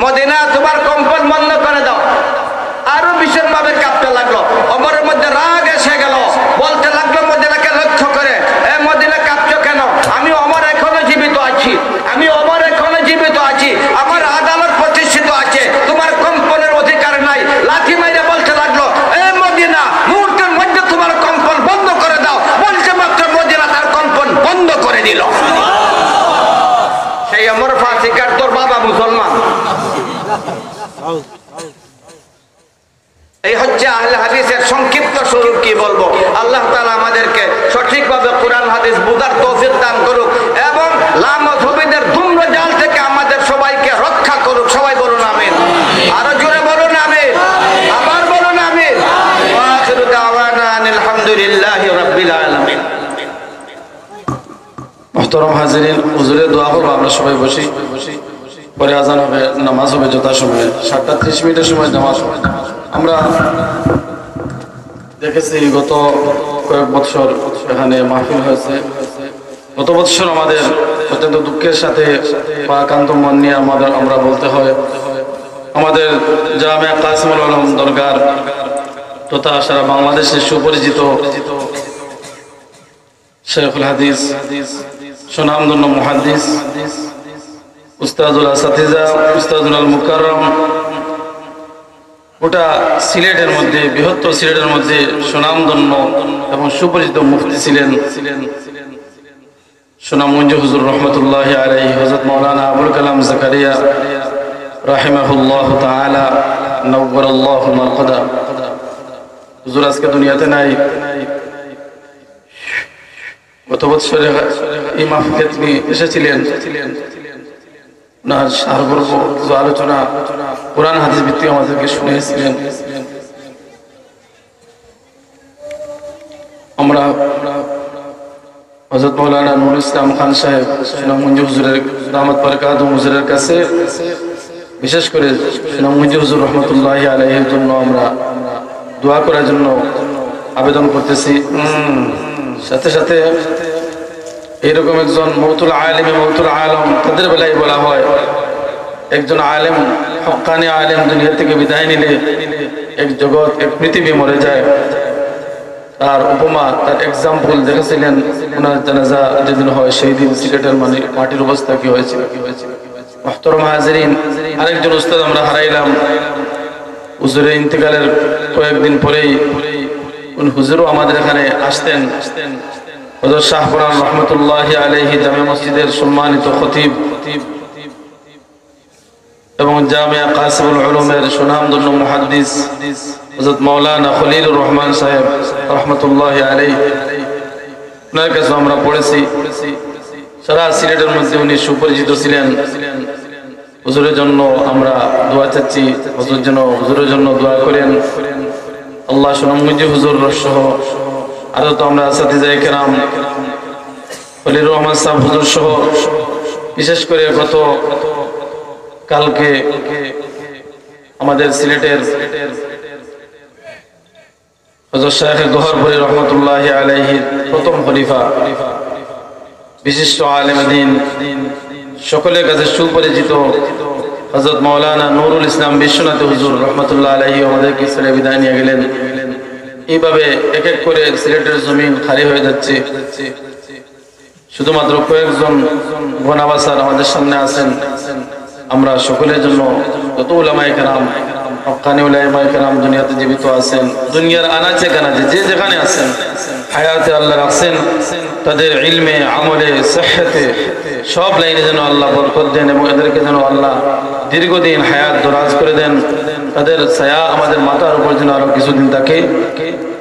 মদিনা তোমার কম্পন বন্ধ করে দাও। আরো ভীষণ ভাবে কাঁপতে লাগলো। ওমরের মধ্যে রাগ এসে গেল, বলতে লাগলো মদিনাকে লক্ষ্য করে, এ মদিনা কাঁপছো কেন? আমি ওমর এখনো জীবিত আছি, আমি ওমর এখনো জীবিত আছি, আমার আদালত প্রতিষ্ঠিত আছে, তোমার কম্পনের অধিকার নাই। লাঠি মাইরে বলতে লাগলো, এ মদিনা মুহূর্তের মধ্যে তোমার কম্পন বন্ধ করে দাও। বলছে মাত্র মদিনা তার কম্পন বন্ধ করে দিল। সেই ওমর ফাসিক আর তোর বাবা মুসলমান। এই হচ্ছে আহলে হাদিসের সংক্ষিপ্ত স্বরূপ। কি বলবো? আল্লাহ তাআলা আমাদেরকে সঠিকভাবে কোরআন হাদিস বুঝার তৌফিক দান করুক এবং লামতহীদের ধূম্র জাল থেকে আমাদের সবাইকে রক্ষা করুক। সবাই বলুন আমিন। আরো জোরে বলুন আমিন। আবার বলুন আমিন। ওয়া আখিরু দাওয়ানা আলহামদুলিল্লাহি রাব্বিল আলামিন। মুহতারাম হাজিরিন, হুজুরের দোয়া হবে, আমরা সবাই বসি, পরে আজান হবে, নামাজ হবে যথাসময়ে 7:30 সময় নামাজ। আমরা দেখেছি গত কয়েক বছর এখানে মাহফিল হয়েছে। গত বছর আমাদের অত্যন্ত দুঃখের সাথে পাকান্ত মন নিয়ে আমরা বলতে হয়, আমাদের জামিয়া কাসিমুল আলম দরগার তথা সারা বাংলাদেশের সুপরিচিত শেখুল হাদিস, সুনামধন্য মুহাদ্দিস, উস্তাদুল আসাতিজা, উস্তাদুল আল মুকাররম, গোটা সিলেটের মধ্যে, বৃহত্তর সিলেটের মধ্যে সুনামধন্য এবং সুপরিচিত মুফতি ছিলেন সুনামগঞ্জ হুজুর রহমতুল্লাহি আলাইহি, হযরত মাওলানা আবুল কালাম জাকারিয়া রাহিমাহুল্লাহ তাআলা নওয়ারাল্লাহু মারকাদা। হুজুর আজকে দুনিয়াতে নাই। গত বছরে এই মাহফিলে তিনি এসেছিলেন। ওনার সারগর্ভ কিছু আলোচনা কোরআন হাদিস ভিত্তিক আমাদেরকে শুনিয়েছিলেন। আমরা হযরত মাওলানা নুরুল ইসলাম খান সাহেব সুনামগঞ্জ হুজুরের দামাত বরকাতুহু হুজুরের কাছে, বিশেষ করে সুনামগঞ্জ হুজুর রহমতুল্লাহি আলাইহির জন্য আমরা দোয়া করার জন্য আবেদন করতেছি। সাথে সাথে এরকম একজন মওতুল আলিম, মওতুল আলম, তাদের বেলায় বলা হয় একজন আলেম, হক্কানি আলেম দুনিয়া থেকে বিদায় নিলে এক জগৎ, এক পৃথিবী মরে যায়। তার উপমা, তার এক্সাম্পল দেখেছিলেন ওনার জানাজা যেদিন হয় সেই দিন সিলেটের মাটির অবস্থা কি হয়েছিল। মুহতারাম হাজিরিন, আরেকজন উস্তাদ আমরা হারাইলাম। হুজুরের ইন্তেকালের কয়েকদিন পরেই হুজুরও আমাদের এখানে আসতেন। হযরত শাহ কোরআন রহমতুল্লাহি আলাইহি জামে মসজিদের সম্মানিত খতিব এবং জামিয়া কাসিমুল উলুমের সুনামধন্য মুহাদ্দিস হযরত মাওলানা খলিলুর রহমান সাহেব রহমতুল্লাহি আলাইহি, ওনার কাছে আমরা পড়েছি। সারা সিলেটের মধ্যে উনি সুপরিচিত ছিলেন। হুজুরের জন্য আমরা দোয়া চাচ্ছি, হুজুরের জন্য দোয়া করেন। আল্লাহ সুনামগঞ্জ হুজুর সহ আরো তো আমরা আসাতিজায়ে কেরাম, খলিলুর রহমান সাহেব হুজুর সহ, বিশেষ করে গত কালকে আমাদের সিলেটের হযরত শাইখ গহরপুরী রহমাতুল্লাহি আলাইহি প্রথম খলিফা, বিশিষ্ট আলেম দ্বীন, সকলের কাছে সুপরিচিত হযরত মাওলানা নুরুল ইসলাম বিশ্বনাথ হুজুর রহমাতুল্লাহ আলাইহি আমাদেরকে ছেড়ে বিদায় নিয়ে গেলেন। এইভাবে এক এক করে সিলেটের জমিন খালি হয়ে যাচ্ছে। শুধুমাত্র কয়েকজন গোনাবাসার আমাদের সামনে আছেন। আমরা সকলের জন্য যত উলামায়ে কেরাম, হক্কানি উলামায়ে কেরাম দুনিয়াতে জীবিত আছেন, দুনিয়ার আনাচে কানাচে যে যেখানে আছেন, হায়াতে আল্লাহ রাখছেন, তাদের ইলমে, আমলে, সেহতে সব লাইনে যেন আল্লাহ বরকত দেন এবং এদেরকে যেন আল্লাহ দীর্ঘদিন হায়াত দরাজ করে দেন। তাদের ছায়া আমাদের মাথার উপর যেন আরো কিছুদিন থাকে।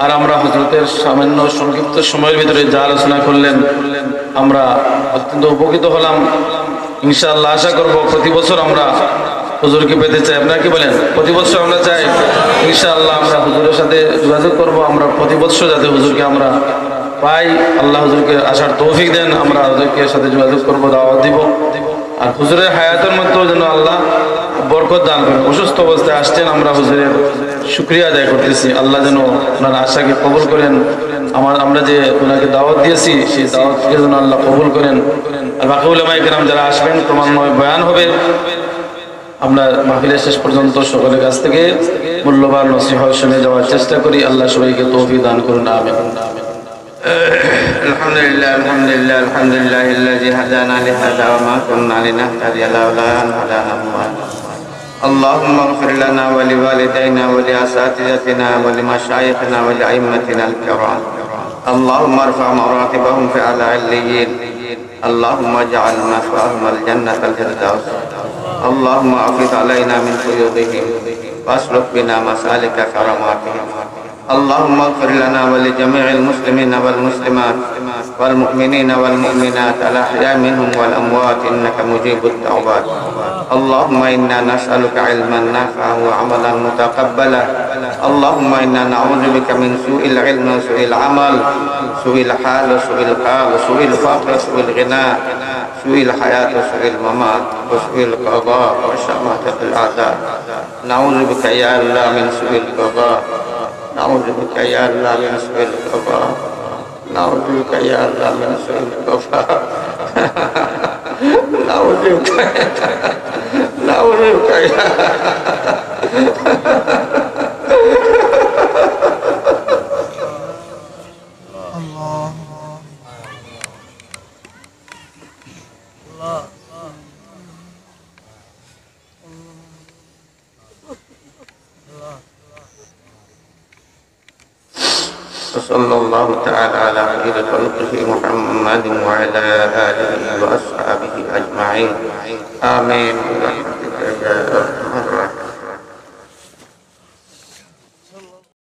আর আমরা হযরতের সামান্য সংক্ষিপ্ত সময়ের ভিতরে যা আলোচনা করলেন আমরা অত্যন্ত উপকৃত হলাম। ইনশাআল্লাহ আশা করব প্রতি বছর আমরা হুজুরকে পেতে চাই। আপনারা কি বলেন? প্রতি বছর আমরা চাই ইনশাআল্লাহ আমরা হুজুরের সাথে যোগাযোগ করব। আমরা প্রতি বছর যাতে হুজুরকে আমরা পাই, আল্লাহ হুজুরকে আসার তৌফিক দেন। আমরা হুজুরকে সাথে যোগাযোগ করব, দাওয়াত দিব। আর হুজুরের হায়াতের মধ্যেও যেন আল্লাহ বরকত দান করেন। অসুস্থ অবস্থায় আসছেন, আমরা হুজুরের শুকরিয়া আদায় করতেছি। আল্লাহ যেন ওনার আশাকে কবুল করেন। আমরা যে ওনাকে দাওয়াত দিয়েছি সেই দাওয়াতকে যেন আল্লাহ কবুল করেন। আর বাকি উলামায়ে কেরাম যারা আসবেন, ক্রমান্বয়ে বয়ান হবে। আমরা মাহফিলের শেষ পর্যন্ত সকলের কাছ থেকে মূল্যবান নসিহত শুনে যাওয়ার চেষ্টা করি। আল্লাহ সবাইকে তৌফিক দান করুন। আমিন। আলহামদুলিল্লাহ আলহামদুলিল্লাহি হাদানা লিহাদা ওয়া মা কুন্না লিনাহতাদিয়া লাওলা আন হাদানা আল্লাহ। اللهم اغفر لنا ولوالدينا ولأساتذتنا ولمشايخنا ولأئمتنا الكرام. اللهم ارفع مراتبهم في أعلى عليين. اللهم اجعل مثواهم الجنة الفردوس. اللهم أفض علينا من فيوضهم واسلك بنا مسالك كراماتهم. اللهم اغفر لنا ولجميع المسلمين والمسلمات والمؤمنين والمؤمنات الأحياء منهم والأموات إنك مجيب الدعوات. اللهم إنا نسألك علما نافعا وعملا متقبلا. اللهم إنا نعوذ بك من سوء العلم وسوء العمل، سوء الحال وسوء القال، سوء الفقر وسوء الغنى، سوء الحياة وسوء الممات، وسوء القضاء وشماتة الأعداء. نعوذ بك يا الله من سوء القضاء. نعوذ بك يا الله من سوء القضاء. نعوذ بك يا الله من سوء القضاء. نعوذ بك نعوذ بك يا صلى الله تعالى على خير خلقه محمد وعلى آله وأصحابه أجمعين. آمين برحمتك يا